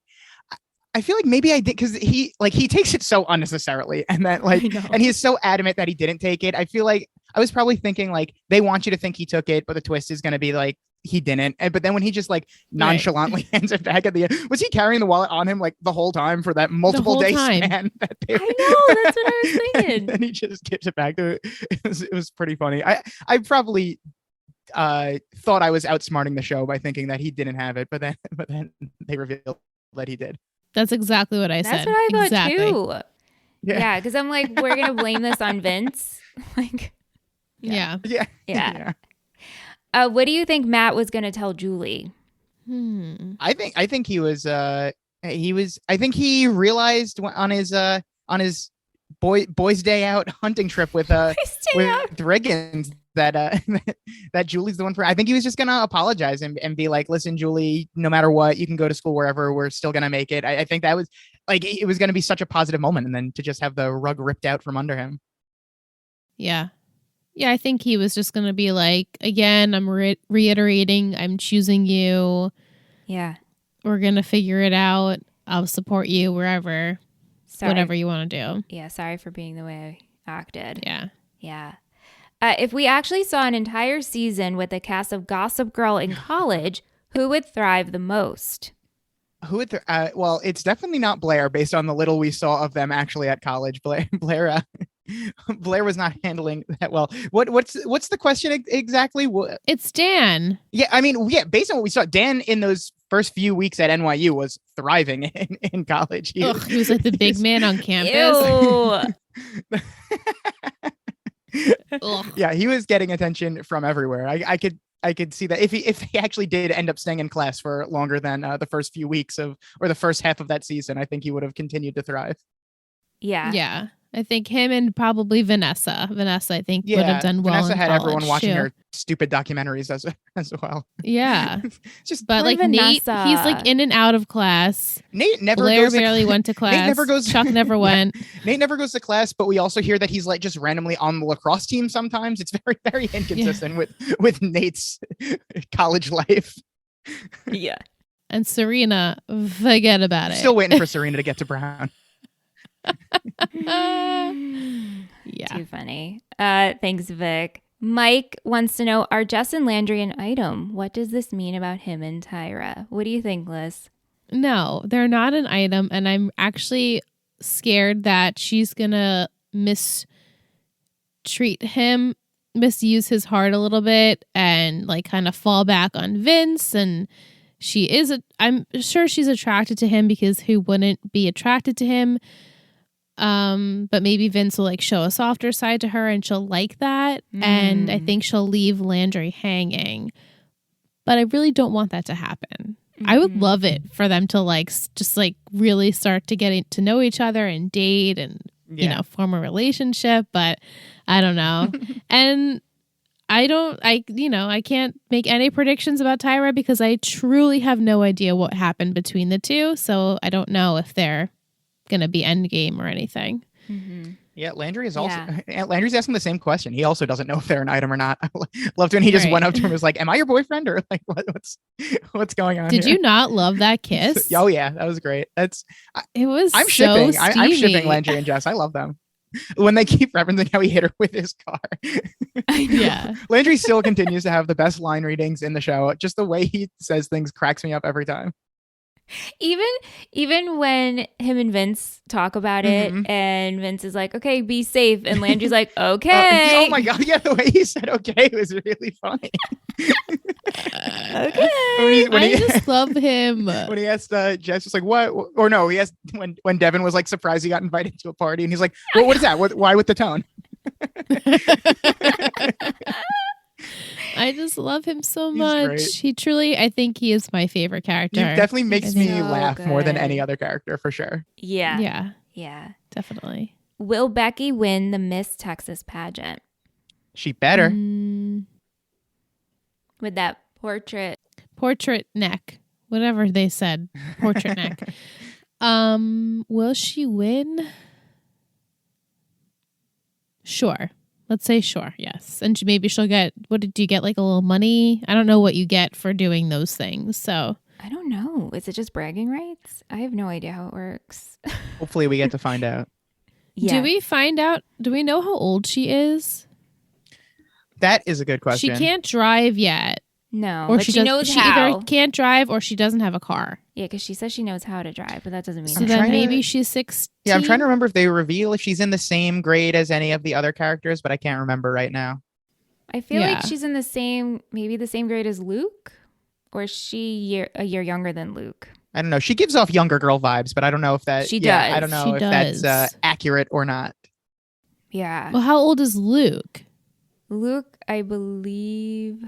I feel like maybe I did because he takes it so unnecessarily, and that and he's so adamant that he didn't take it. I feel like I was probably thinking like they want you to think he took it, but the twist is going to be like he didn't. But then when he just like nonchalantly hands it back at the end, was he carrying the wallet on him like the whole time for that multiple day span? I know, that's what I was thinking. And he just gives it back to it. It was pretty funny. I probably thought I was outsmarting the show by thinking that he didn't have it, but then they revealed that he did. That's exactly what I said. That's what I thought exactly. too. Yeah, because I'm like, we're gonna blame this on Vince. Like, yeah. What do you think Matt was gonna tell Julie? I think he was. I think he realized on his boys' day out hunting trip with Riggins that Julie's the one for. I think he was just gonna apologize and be like, listen, Julie, no matter what, you can go to school wherever, we're still gonna make it. I think that was like, it was gonna be such a positive moment, and then to just have the rug ripped out from under him. Yeah, I think he was just gonna be like, again, I'm reiterating, I'm choosing you. Yeah, we're gonna figure it out. I'll support you wherever, whatever you want to do. Yeah, sorry for being the way I acted. Yeah. If we actually saw an entire season with a cast of Gossip Girl in college, who would thrive the most? Well, it's definitely not Blair, based on the little we saw of them actually at college. Blair was not handling that well. What's the question exactly? It's Dan. Yeah, I mean, based on what we saw, Dan in those first few weeks at NYU was thriving in college. He was like the big man on campus. Ew. Yeah, he was getting attention from everywhere. I could see that if he actually did end up staying in class for longer than the first few weeks or the first half of that season, I think he would have continued to thrive. Yeah. I think him and probably Vanessa. Vanessa, I think, would have done well. Vanessa had everyone watching too. her stupid documentaries as well. Yeah, but like Nate, he's like in and out of class. Nate never. Blair barely went to class. Nate never goes. Chuck never went. Nate never goes to class, but we also hear that he's like just randomly on the lacrosse team. Sometimes it's very, very inconsistent with Nate's college life. Yeah, and Serena, forget about it. Still waiting for Serena to get to Brown. Yeah, too funny. Thanks, Vic. Mike wants to know, are Jess and Landry an item? What does this mean about him and Tyra? What do you think, Liz? No, they're not an item, and I'm actually scared that she's gonna mistreat him, misuse his heart a little bit, and like kind of fall back on Vince. And I'm sure she's attracted to him, because who wouldn't be attracted to him? But maybe Vince will like show a softer side to her and she'll like that. And I think she'll leave Landry hanging. But I really don't want that to happen. I would love it for them to like just like really start to get to know each other and date and, you know, form a relationship. But I don't know. And I can't make any predictions about Tyra, because I truly have no idea what happened between the two. So I don't know if they're going to be endgame or anything. Yeah, Landry is also Landry's asking the same question. He also doesn't know if they're an item or not. I loved when he just went up to him and was like, "Am I your boyfriend?" Or like, what's going on? Did you not love that kiss? Oh yeah, that was great. I'm so shipping. steamy. I'm shipping Landry and Jess. I love them. When they keep referencing how he hit her with his car. Yeah. Landry still continues to have the best line readings in the show. Just the way he says things cracks me up every time. Even when him and Vince talk about it, and Vince is like, "Okay, be safe," and Landry's like, "Okay." Oh my god, yeah, the way he said "okay" was really funny. Okay. I just love him. When he asked Jess, just like, "What?" Or no, he asked when Devin was like surprised he got invited to a party, and he's like, "Well, what is that? Why with the tone?" I just love him so much. He truly, I think he is my favorite character. He definitely makes me laugh good. more than any other character, for sure. Yeah, definitely. Will Becky win the Miss Texas pageant? She better. With that portrait neck, whatever they said, portrait neck. Will she win? Sure. Let's say sure, yes. And maybe she'll get, what did you get, like a little money? I don't know what you get for doing those things. So I don't know. Is it just bragging rights? I have no idea how it works. Hopefully we get to find out. Yeah. Do we find out? Do we know how old she is? That is a good question. She can't drive yet. No, Or but she knows she how. either can't drive or she doesn't have a car. Yeah, because she says she knows how to drive, but that doesn't mean So I'm then trying to- maybe she's 16. Yeah, I'm trying to remember if they reveal if she's in the same grade as any of the other characters, but I can't remember right now. I feel Yeah. like she's in the same grade as Luke, or is she a year younger than Luke? I don't know. She gives off younger girl vibes, but I don't know if that. She yeah, does. I don't know She if does. that's accurate or not. Yeah. Well, how old is Luke? Luke, I believe,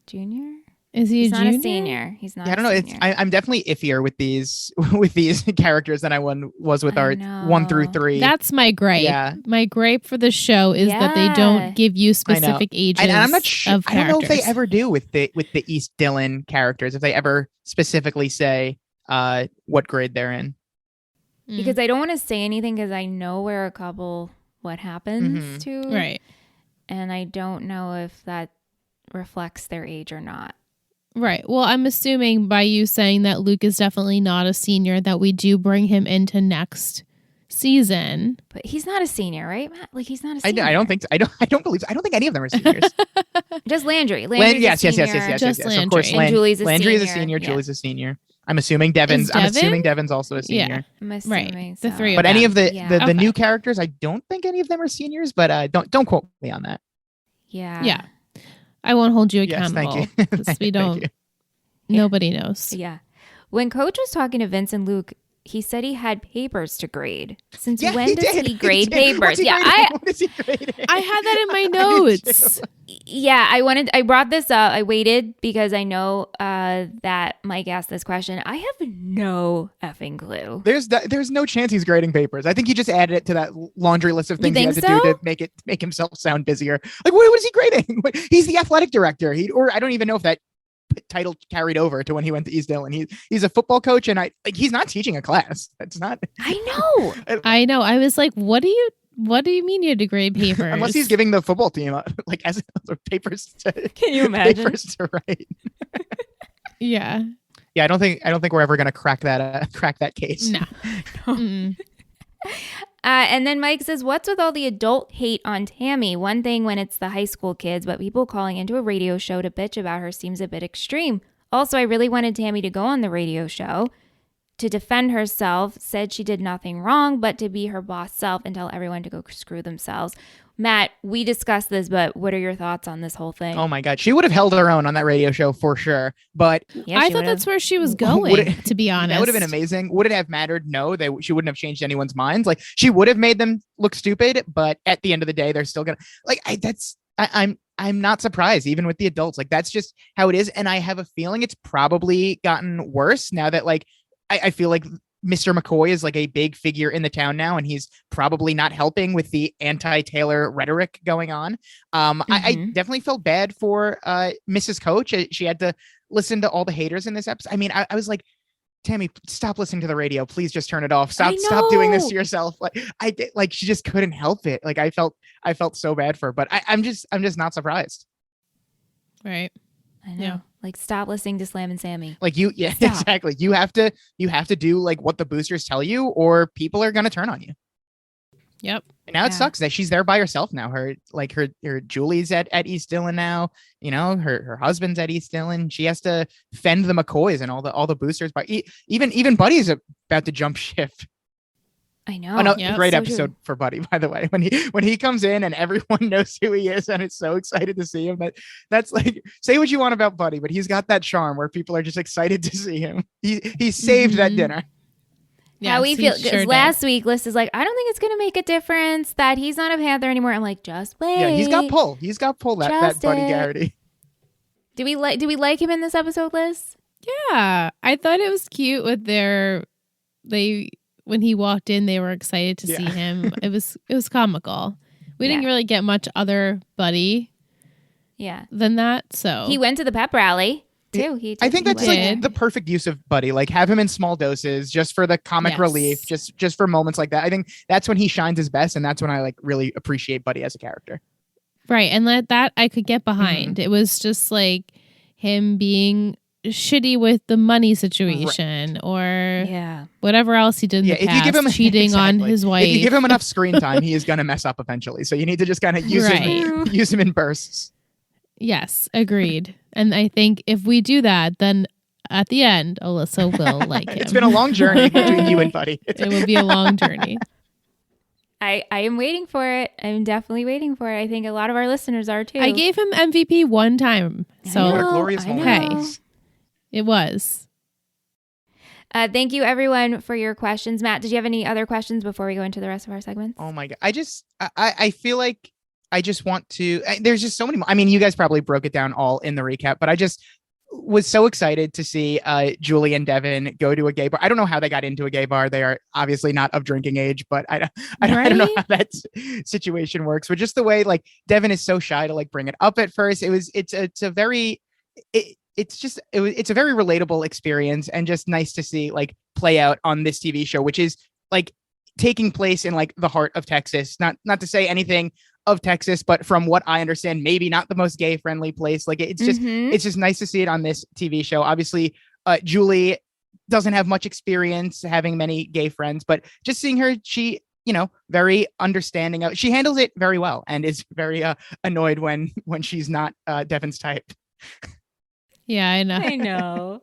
junior. Is he He's a not junior? a senior. He's not. Yeah, I don't a know. senior. I'm definitely iffier with these with these characters than I was with I our know. 1 through 3. That's my gripe. Yeah. My gripe for the show is that they Yeah. don't give you specific ages And I'm not sure. of I don't know if they characters. ever do with the East Dillon characters. If they ever specifically say what grade they're in. Mm. Because I don't want to say anything because I know where a couple what happens Mhm. to, Right. and I don't know if that reflects their age or not. Right. Well, I'm assuming by you saying that Luke is definitely not a senior that we do bring him into next season. But he's not a senior, right, Matt? Like he's not a I senior. don't think so. I don't believe so. I don't think any of them are seniors. Just Landry. Yes. Landry's a Yes. senior. Just Of course, Landry. And Julie's a Landry is a senior. senior. Yeah. Julie's a senior. I'm assuming Devin's. Is I'm Devin? assuming Devin's also a Yeah. senior. I'm Right. assuming The so. three of But any them. of the Yeah. the Okay. new characters, I don't think any of them are seniors. But don't quote me on that. Yeah. Yeah. I won't hold you Yes, accountable. thank you. 'Cause we Thank don't. you. Nobody knows. Yeah. When Coach was talking to Vince and Luke, he said he had papers to grade. Since Yeah, when does did. he grade did. papers? What's he Yeah, grading? What is he grading? I had that in my I did notes. Yeah, I brought this up. I waited because I know that Mike asked this question. I have no effing clue. There's no chance he's grading papers. I think he just added it to that laundry list of You things he think had to do so? to make himself sound busier. Like what is he grading? He's the athletic director. Or I don't even know if that title carried over to when he went to East Dillon. He's a football coach, and he's not teaching a class. That's not I know. I know. I was like, what do you mean you had to grade papers? unless he's giving the football team as papers to Can you imagine? papers to write. Yeah. Yeah, I don't think we're ever gonna crack that case. No. Mm-mm. And then Mike says, what's with all the adult hate on Tammy? One thing when it's the high school kids, but people calling into a radio show to bitch about her seems a bit extreme. Also, I really wanted Tammy to go on the radio show to defend herself, said she did nothing wrong, but to be her boss self and tell everyone to go screw themselves. Matt, we discussed this, but what are your thoughts on this whole thing? Oh my God, she would have held her own on that radio show for sure. But Yeah, I she thought would've. that's where she was Would going, it- to be honest. that would have been amazing. Would it have mattered? No, she wouldn't have changed anyone's minds. Like she would have made them look stupid, but at the end of the day, they're still gonna I'm not surprised, even with the adults. Like that's just how it is, and I have a feeling it's probably gotten worse now that I feel like Mr. McCoy is like a big figure in the town now, and he's probably not helping with the anti-Taylor rhetoric going on. I definitely felt bad for Mrs. Coach. She had to listen to all the haters in this episode. I mean, I was like, Tammy, stop listening to the radio. Please just turn it off. Stop doing this to yourself. She just couldn't help it. Like I felt so bad for her, but I'm just not surprised. Right. I know. Yeah. Like, stop listening to Slam and Sammy. Like Stop. Exactly. You have to do like what the boosters tell you, or people are gonna turn on you. Yep. And now it Yeah. sucks that she's there by herself now. Her Julie's at East Dillon now. You know, her husband's at East Dillon. She has to fend the McCoys and all the boosters. But even Buddy's about to jump ship. I know. Oh, no, yeah, great so episode for Buddy, by the way. When he comes in and everyone knows who he is and is so excited to see him. That's like, say what you want about Buddy, but he's got that charm where people are just excited to see him. He saved that Mhm. dinner. How we Yes, he feel. 'Cause sure did. last week, Liz is like, I don't think it's going to make a difference that he's not a Panther anymore. I'm like, just wait. Yeah, he's got pull. That Buddy Justin. Garrity. Do we like him in this episode, Liz? Yeah. I thought it was cute with when he walked in, they were excited to see Yeah. him. It was comical. We didn't Yeah. really get much other Buddy Yeah. than that. So He went to the pep rally too. I think that's like did. the perfect use of Buddy. Like have him in small doses just for the comic Yes. relief, just for moments like that. I think that's when he shines his best, and that's when I like really appreciate Buddy as a character. right. And that I could get behind. It was just like him being shitty with the money situation or whatever else he did in the past, if you give him cheating on his wife. If you give him enough screen time, he is going to mess up eventually. So you need to just kind of use him in bursts. Yes, agreed. And I think if we do that, then at the end, Alyssa will like him. It's been a long journey between you and Buddy. It will be a long journey. I am waiting for it. I'm definitely waiting for it. I think a lot of our listeners are too. I gave him MVP one time. So glorious moments. It was. Thank you everyone for your questions. Matt, did you have any other questions before we go into the rest of our segments? Oh my God. I feel like I just want to, there's just so many more. I mean, you guys probably broke it down all in the recap, but I just was so excited to see Julie and Devin go to a gay bar. I don't know how they got into a gay bar. They are obviously not of drinking age, but I don't know how that situation works. But just the way like Devin is so shy to like bring it up at first. It's a very relatable experience and just nice to see like play out on this TV show, which is like taking place in like the heart of Texas. Not to say anything of Texas, but from what I understand, maybe not the most gay friendly place. Like it's just nice to see it on this TV show. Obviously, Julie doesn't have much experience having many gay friends, but just seeing her, she, very understanding of, she handles it very well and is very annoyed when she's not Devin's type. Yeah, I know. I know.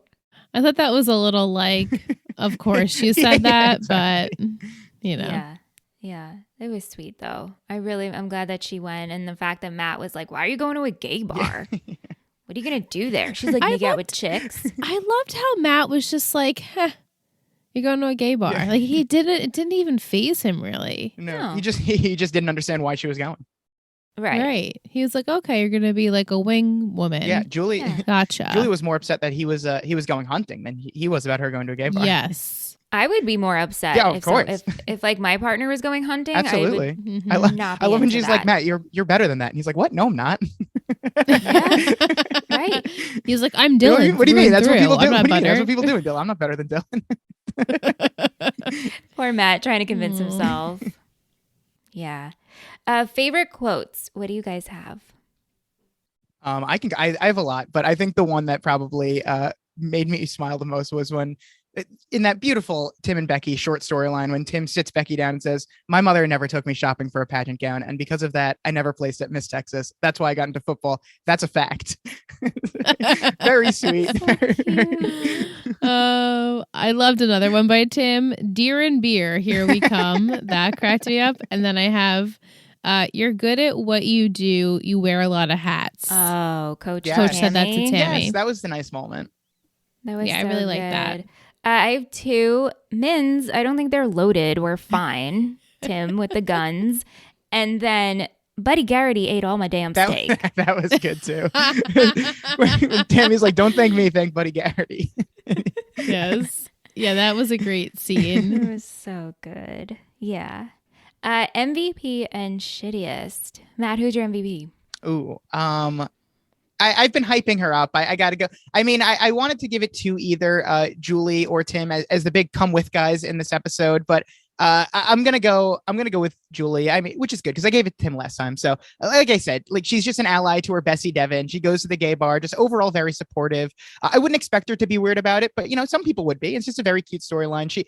I thought that was a little like, of course she said that, exactly. But Yeah, it was sweet though. I'm glad that she went, and the fact that Matt was like, "Why are you going to a gay bar? What are you gonna do there?" She's like, "Make out with chicks." I loved how Matt was just like, "You're going to a gay bar." Yeah. Like it didn't even faze him really. No. He just didn't understand why she was going. Right. He was like, "Okay, you're gonna be like a wing woman." Yeah, Julie. Yeah. Gotcha. Julie was more upset that he was going hunting than he was about her going to a gay bar. Yes. I would be more upset. Yeah, of course. If like my partner was going hunting, absolutely. I would I love when she's like, Matt, you're better than that. And he's like, what? No, I'm not. Yeah, right. He's like, I'm Dylan. What do you mean? That's what people do. That's what people do. Dylan, I'm not better than Dylan. Poor Matt trying to convince himself. Yeah. Favorite quotes. What do you guys have? I have a lot, but I think the one that probably made me smile the most was when, in that beautiful Tim and Becky short storyline, when Tim sits Becky down and says, "My mother never took me shopping for a pageant gown, and because of that, I never placed at Miss Texas. That's why I got into football. That's a fact." Very sweet. Oh, I loved another one by Tim. "Deer and beer, here we come." That cracked me up. And then I have, "You're good at what you do. You wear a lot of hats." Oh, Coach said that to Tammy. Yes, that was a nice moment. That was I really like that. I have two. Mins, I don't think they're loaded. We're fine. Tim with the guns. And then Buddy Garrity ate all my damn steak. That was good too. when Tammy's like, "Don't thank me, thank Buddy Garrity." Yes. Yeah, that was a great scene. It was so good. Yeah. MVP and shittiest. Matt, who's your MVP? Ooh, I've been hyping her up. I got to go. I mean, I wanted to give it to either Julie or Tim as the big come with guys in this episode, but I'm gonna go with Julie. I mean, which is good because I gave it to Tim last time. So, like I said, like she's just an ally to her Bessie Devin. She goes to the gay bar, just overall very supportive. I wouldn't expect her to be weird about it, but some people would be. It's just a very cute storyline. She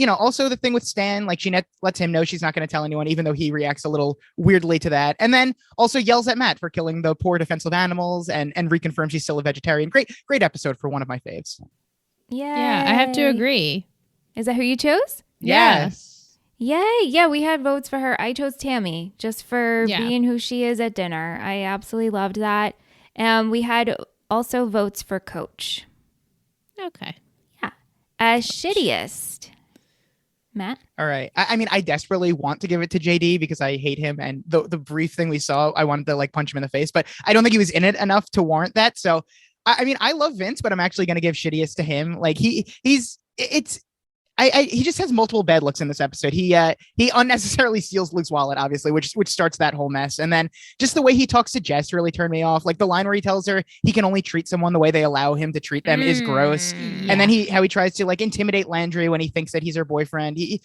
also the thing with Stan, like she lets him know she's not going to tell anyone, even though he reacts a little weirdly to that, and then also yells at Matt for killing the poor defenseless animals and reconfirms she's still a vegetarian. Great episode for one of my faves. Yeah, I have to agree. Is that who you chose? Yes. Yay. Yeah, we had votes for her. I chose Tammy just for being who she is at dinner. I absolutely loved that. We had also votes for Coach. Okay. Yeah. Shittiest. Matt? All right. I mean, I desperately want to give it to JD because I hate him. And the brief thing we saw, I wanted to like punch him in the face, but I don't think he was in it enough to warrant that. So, I mean, I love Vince, but I'm actually going to give shittiest to him. Like he just has multiple bad looks in this episode. He unnecessarily steals Luke's wallet, obviously, which starts that whole mess. And then just the way he talks to Jess really turned me off. Like the line where he tells her he can only treat someone the way they allow him to treat them is gross. Yeah. And then how he tries to like intimidate Landry when he thinks that he's her boyfriend. He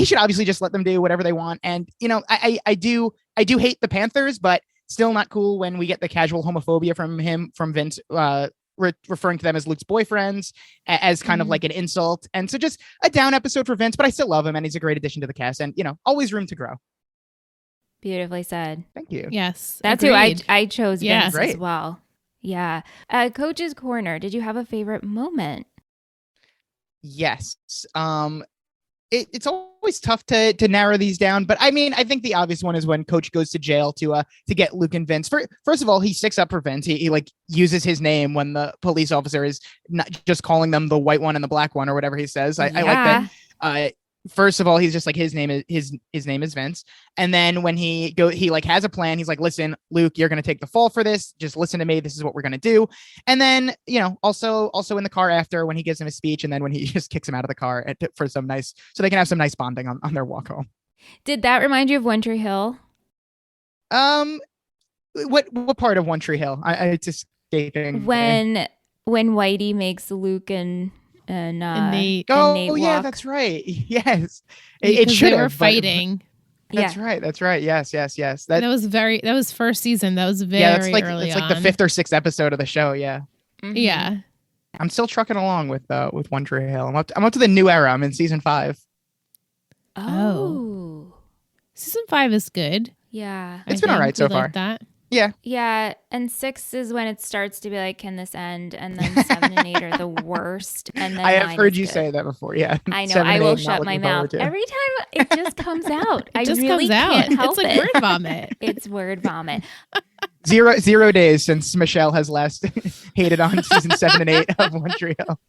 should obviously just let them do whatever they want. And I do hate the Panthers, but still not cool when we get the casual homophobia from Vince referring to them as Luke's boyfriends as kind of like an insult. And so just a down episode for Vince, but I still love him and he's a great addition to the cast and, always room to grow. Beautifully said. Thank you. Yes. That's agreed. who I chose Vince Great. as well. Yeah. Coach's Corner. Did you have a favorite moment? Yes. It's always tough to narrow these down, but I mean, I think the obvious one is when Coach goes to jail to get Luke and Vince. First of all, he sticks up for Vince. He like uses his name when the police officer is not just calling them the white one and the black one or whatever he says. I like that. First of all, he's just like his name is Vince. And then when he like has a plan, he's like, listen, Luke, you're going to take the fall for this. Just listen to me. This is what we're going to do. And then, also in the car after when he gives him a speech and then when he just kicks him out of the car for so they can have some nice bonding on their walk home. Did that remind you of One Tree Hill? What part of One Tree Hill? It's escaping. When Whitey makes Luke and Nate. Oh, yeah, walk. that's right. Yes. It should they were have, fighting. That's right. That's right. Yes. That was first season. That was very that's like, early it's like the 5th or 6th episode of the show. Yeah. Mm-hmm. Yeah. I'm still trucking along with One Tree Hill. I'm up to the new era. I'm in season 5. Oh. Season 5 is good. Yeah. It's been all right so far. Like that. Yeah. Yeah. And 6 is when it starts to be like, can this end? And then 7 and 8 are the worst. And then I have 9 heard is you good. say that before. Yeah. I know. 7 I and will 8, not shut my looking forward mouth. to. Every time it just comes out. I just really comes out. can't help it's like it. word vomit. It's word vomit. 0 days since Michelle has last hated on season 7 and 8 of One Tree Hill.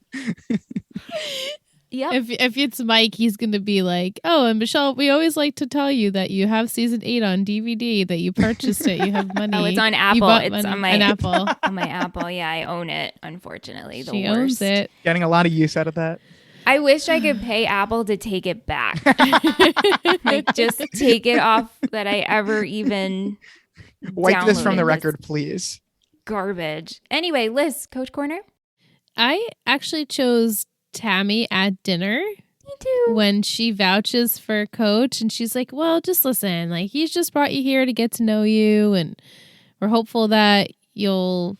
Yep. If it's Mike, he's going to be like, oh, and Michelle, we always like to tell you that you have season 8 on DVD, that you purchased it, you have money. Oh, it's on Apple. You bought It's money. on my an Apple. On my Apple. Yeah, I own it, unfortunately. The She worst. owns it. Getting a lot of use out of that. I wish I could pay Apple to take it back. Like, just take it off that I ever even Wipe this from downloaded the record, please. Garbage. Anyway, Liz, Coach Corner? I actually chose Tammy at dinner. Me too. When she vouches for Coach and she's like, well, just listen, like he's just brought you here to get to know you and we're hopeful that you'll,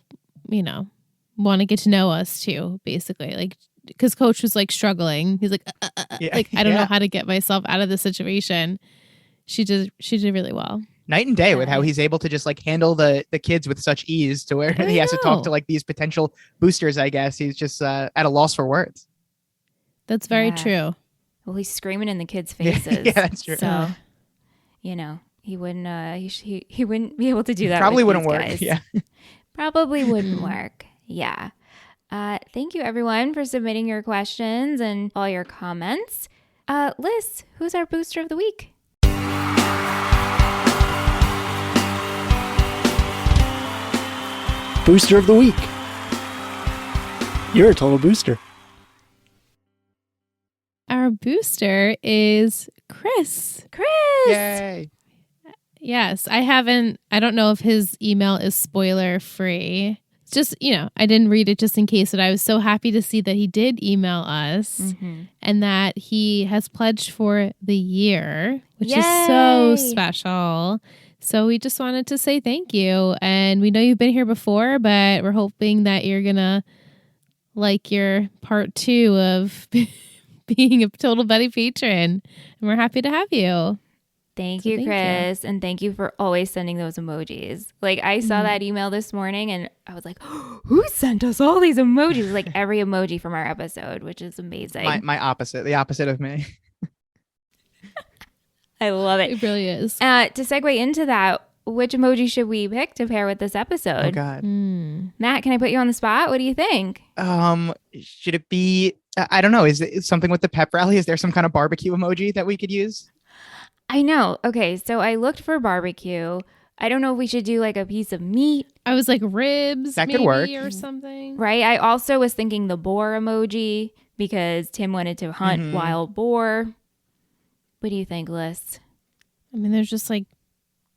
want to get to know us too, basically. Like, because Coach was like struggling. He's like, like, I don't know how to get myself out of this situation. She did really well. Night and day with how he's able to just like handle the kids with such ease to where he has to talk to like these potential boosters, I guess. He's just at a loss for words. That's very true. Well, he's screaming in the kids' faces. Yeah, that's true. So, he wouldn't. He wouldn't be able to do that. Probably with wouldn't these work. guys. Yeah. Probably wouldn't work. Yeah. Thank you, everyone, for submitting your questions and all your comments. Liz, who's our booster of the week? Booster of the week. You're a total booster. Our booster is Chris. Chris! Yay. Yes, I don't know if his email is spoiler free. Just, I didn't read it just in case, but I was so happy to see that he did email us and that he has pledged for the year, which is so special. So we just wanted to say thank you. And we know you've been here before, but we're hoping that you're going to like your part 2 of being a total Buddy patron. And we're happy to have you. Thank you, Chris. And thank you for always sending those emojis. Like, I saw that email this morning and I was like, who sent us all these emojis? Like every emoji from our episode, which is amazing. My opposite, the opposite of me. I love it. It really is. To segue into that, which emoji should we pick to pair with this episode? Oh, God. Matt, can I put you on the spot? What do you think? Should it be, I don't know. Is it something with the pep rally? Is there some kind of barbecue emoji that we could use? I know. Okay, so I looked for barbecue. I don't know if we should do like a piece of meat. I was like ribs, that maybe, could work. or something. Right? I also was thinking the boar emoji because Tim wanted to hunt wild boar. What do you think, Liz? I mean, there's just like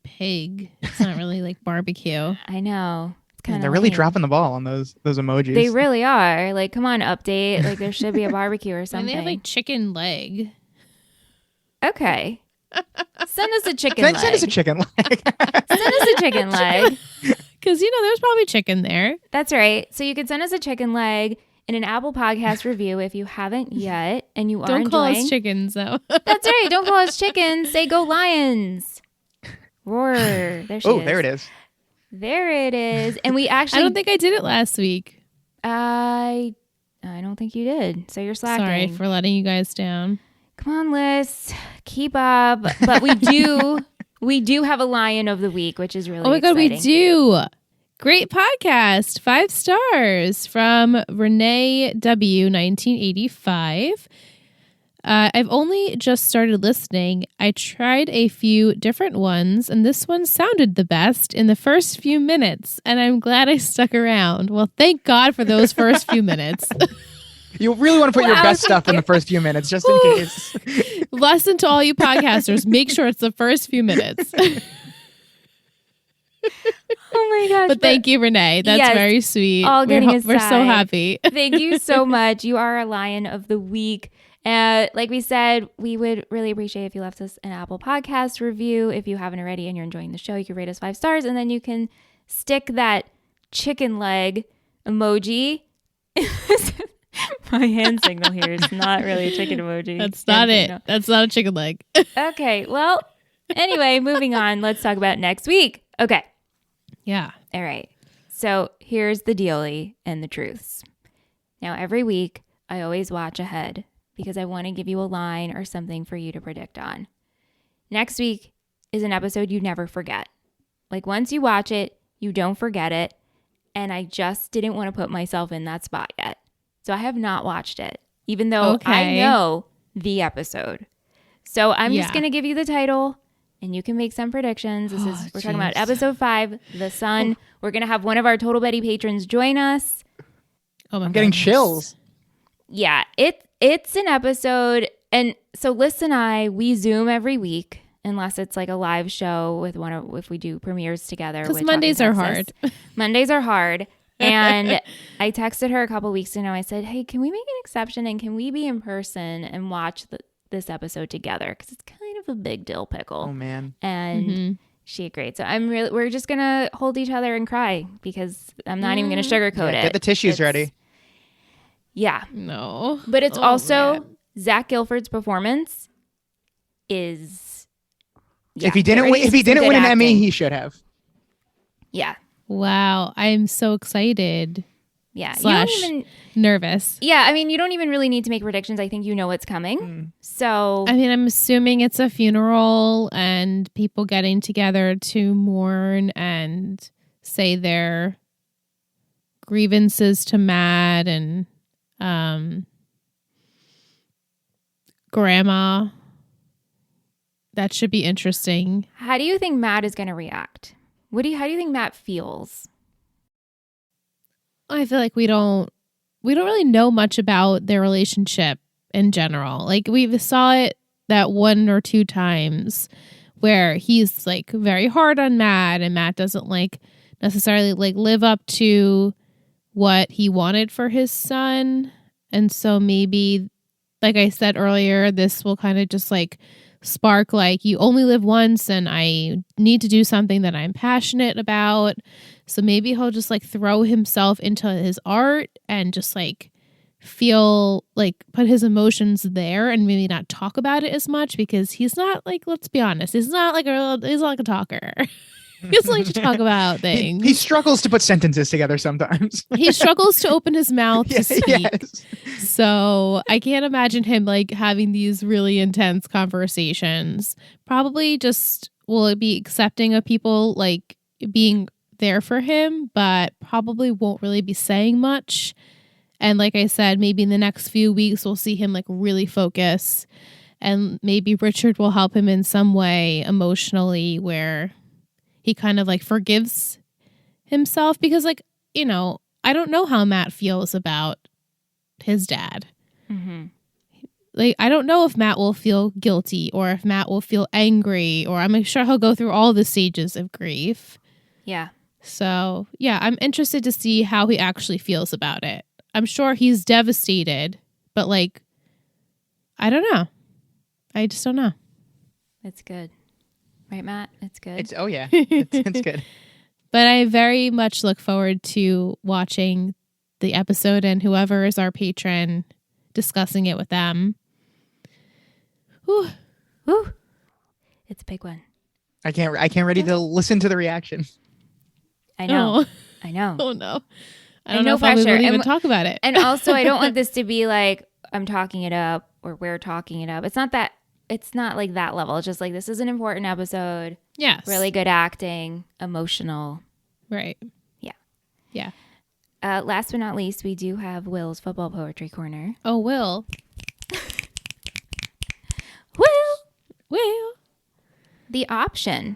pig. It's not really like barbecue. I know. It's kind of They're really dropping the ball on those emojis. They really are. Like, come on, update. Like, there should be a barbecue or And something. they have like chicken leg. Okay. Send us a chicken leg. Send us a chicken leg. Send us a chicken leg. Because, there's probably chicken there. That's right. So you could send us a chicken leg in an Apple Podcast review if you haven't yet, and you are Don't call enjoying. us chickens, though. That's right. Don't call us chickens. Say go Lions. Roar. There she is. Oh, there it is. There it is. And we actually... I don't think I did it last week. I don't think you did. So you're slacking. Sorry for letting you guys down. Come on, Liz. Keep up. But we do have a Lion of the Week, which is really Oh my God, exciting. we do. Great podcast. 5 stars from Renee W. 1985. I've only just started listening. I tried a few different ones, and this one sounded the best in the first few minutes, and I'm glad I stuck around. Well, thank God for those first few minutes. You really want to put your best stuff in the first few minutes, just in case. Lesson to all you podcasters, make sure it's the first few minutes. Oh my gosh. But thank you, Renee. That's yes, very sweet. All kidding aside, we're so happy. Thank you so much. You are a Lion of the Week. Like we said, we would really appreciate if you left us an Apple Podcast review. If you haven't already and you're enjoying the show, you can rate us 5 stars, and then you can stick that chicken leg emoji. My hand signal here is not really a chicken emoji. That's not it. Signal. That's not a chicken leg. Okay. Well, anyway, moving on. Let's talk about next week. Okay. Yeah. All right. So here's the dealie and the truths. Now, every week, I always watch ahead because I want to give you a line or something for you to predict on. Next week is an episode you never forget. Like once you watch it, you don't forget it. And I just didn't want to put myself in that spot yet. So I have not watched it, even though I know the episode. So I'm just going to give you the title and you can make some predictions. We're talking about episode 5, The Sun. We're going to have one of our Total Betty patrons join us. Oh my I'm getting chills. Yeah, it's an episode. And so Liz and I, we Zoom every week, unless it's like a live show with if we do premieres together. Because Mondays are hard. Mondays are hard. And I texted her a couple weeks ago. I said, hey, can we make an exception and can we be in person and watch this episode together? Because it's kind of a big dill pickle. Oh, man. And she agreed. So we're just going to hold each other and cry because I'm not even going to sugarcoat it. Get the tissues ready. Yeah. No. But it's also man. Zach Gilford's performance is. Yeah, if he didn't win an Emmy, he should have. Yeah. Wow. I'm so excited. Yeah. / nervous. Yeah. I mean, you don't even really need to make predictions. I think you know what's coming. So. I mean, I'm assuming it's a funeral and people getting together to mourn and say their grievances to Matt and Grandma. That should be interesting. How do you think Matt is going to react? How do you think Matt feels? I feel like we don't really know much about their relationship in general. Like we saw it that 1 or 2 times where he's like very hard on Matt and Matt doesn't like necessarily like live up to what he wanted for his son. And so maybe, like I said earlier, this will kind of just like spark like you only live once and I need to do something that I'm passionate about. So maybe he'll just like throw himself into his art and just like feel like put his emotions there and maybe not talk about it as much because he's not like, let's be honest, he's not like a talker. He doesn't like to talk about things. He struggles to put sentences together sometimes. He struggles to open his mouth to speak. Yes. So I can't imagine him like having these really intense conversations. Probably just will be accepting of people like being there for him, but probably won't really be saying much. And like I said, maybe in the next few weeks we'll see him like really focus, and maybe Richard will help him in some way emotionally where he kind of like forgives himself because like, you know, I don't know how Matt feels about his dad. Mm-hmm. Like, I don't know if Matt will feel guilty or if Matt will feel angry, or I'm sure he'll go through all the stages of grief. Yeah. So yeah, I'm interested to see how he actually feels about it. I'm sure he's devastated, but like, I don't know. I just don't know. It's good. Right, Matt? It's good. It's good. But I very much look forward to watching the episode and whoever is our patron discussing it with them. Whew. It's a big one. I can't ready to listen to the reaction. I know. Oh. I know. Oh no. I And don't know no if I'll be able pressure. to even And- talk about it. And also, I don't want this to be like I'm talking it up or we're talking it up. It's not like that level. It's just like this is an important episode. Yes. Really good acting, emotional. Right. Yeah. Yeah. Last but not least, we do have Will's football poetry corner. Oh, Will. Will. The option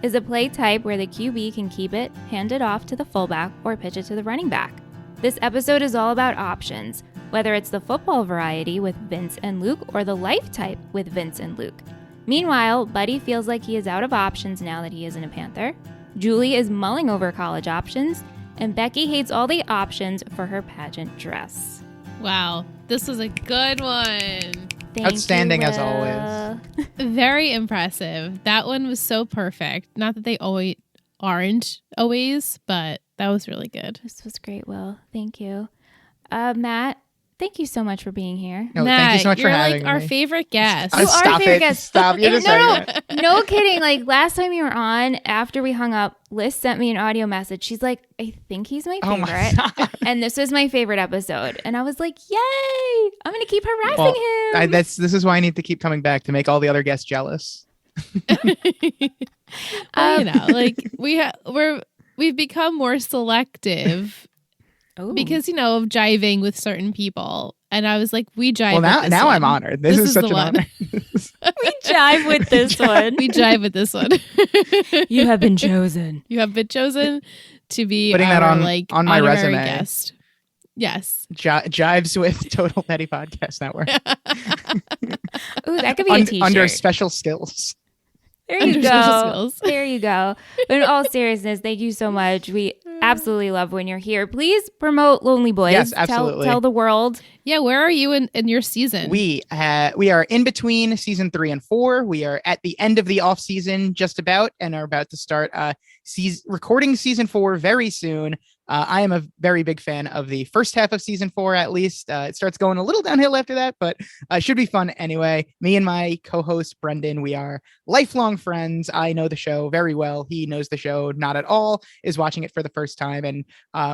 is a play type where the QB can keep it, hand it off to the fullback, or pitch it to the running back. This episode is all about options, whether it's the football variety with Vince and Luke or the life type with Vince and Luke. Meanwhile, Buddy feels like he is out of options now that he isn't a Panther. Julie is mulling over college options, and Becky hates all the options for her pageant dress. Wow. This was a good one. Thank Outstanding you, as Will. always. Very impressive. That one was so perfect. Not that they always aren't always, but that was really good. This was great, Will. Thank you. Matt, thank you so much for being here. No, Matt, thank you so much you're for having like our me. favorite guest. You are Stop favorite it. guest. Stop. You're just No, saying that. No kidding. Like last time you were on, after we hung up, Liz sent me an audio message. She's like, I think he's my Oh favorite. my God. And this was my favorite episode. And I was like, yay, I'm going to keep harassing Well, him. this is why I need to keep coming back to make all the other guests jealous. Well, you know, like we've become more selective Ooh. because, you know, of jiving with certain people. And I was like, we jive. Well, with this now one. I'm honored. This is such the an one. honor. we jive with this one. We jive with this one. You have been chosen. You have been chosen to be Putting our, that on- like, on my honorary resume. guest. Yes. Jives with Total Betty Podcast Network. Ooh, that could be a t-shirt. Under special skills. There you Under social go. skills. There you go. But in all seriousness, thank you so much. We absolutely love when you're here. Please promote Lonely Boys. Yes, absolutely. Tell the world. Yeah. Where are you in your season? We are in between season 3 and 4. We are at the end of the off season, just about, and are about to start recording season 4 very soon. I am a very big fan of the first half of season 4, at least. It starts going a little downhill after that, but should be fun anyway. Me and my co-host, Brendan, we are lifelong friends. I know the show very well. He knows the show not at all, is watching it for the first time. And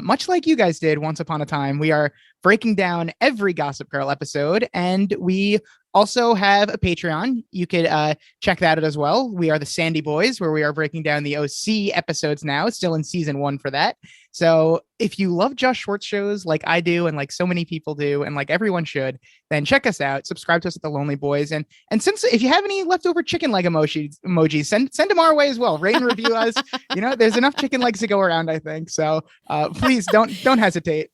much like you guys did once upon a time, we are breaking down every Gossip Girl episode, and we also have a Patreon. You could check that out as well. We are the Sandy Boys, where we are breaking down the OC episodes now, still in season 1 for that. So if you love Josh Schwartz shows like I do, and like so many people do, and like everyone should, then check us out. Subscribe to us at the Lonely Boys. And since if you have any leftover chicken leg emojis, send them our way as well. Rate and review us. You know, there's enough chicken legs to go around, I think. So please don't hesitate.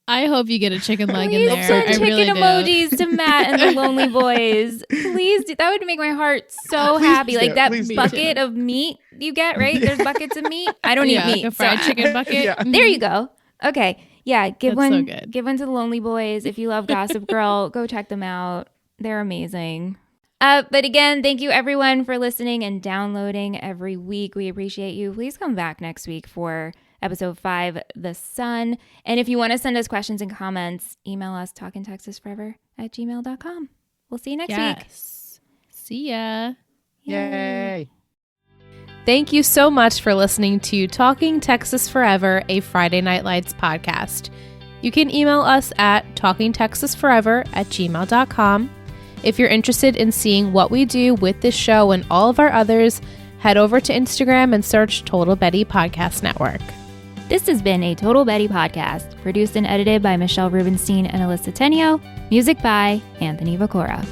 I hope you get a chicken leg Please in there. send I chicken really do. emojis to Matt and the Lonely Boys. Please do. That would make my heart so Please happy. do. Like that Please do. bucket of meat you get, right? There's buckets of meat. I don't Yeah, eat like meat. a fried so- chicken bucket. Yeah. There you go. Okay. Yeah. Give That's so one. good. Give one to the Lonely Boys. If you love Gossip Girl, go check them out. They're amazing. But again, thank you everyone for listening and downloading every week. We appreciate you. Please come back next week for episode 5, The Sun. And if you want to send us questions and comments, email us talkintexasforever@gmail.com. We'll see you next week. Yes. See ya. Yay. Thank you so much for listening to Talking Texas Forever, a Friday Night Lights podcast. You can email us at talkingtexasforever@gmail.com. If you're interested in seeing what we do with this show and all of our others, head over to Instagram and search Total Betty Podcast Network. This has been a Total Betty podcast, produced and edited by Michelle Rubenstein and Alyssa Tenio. Music by Anthony Vacora.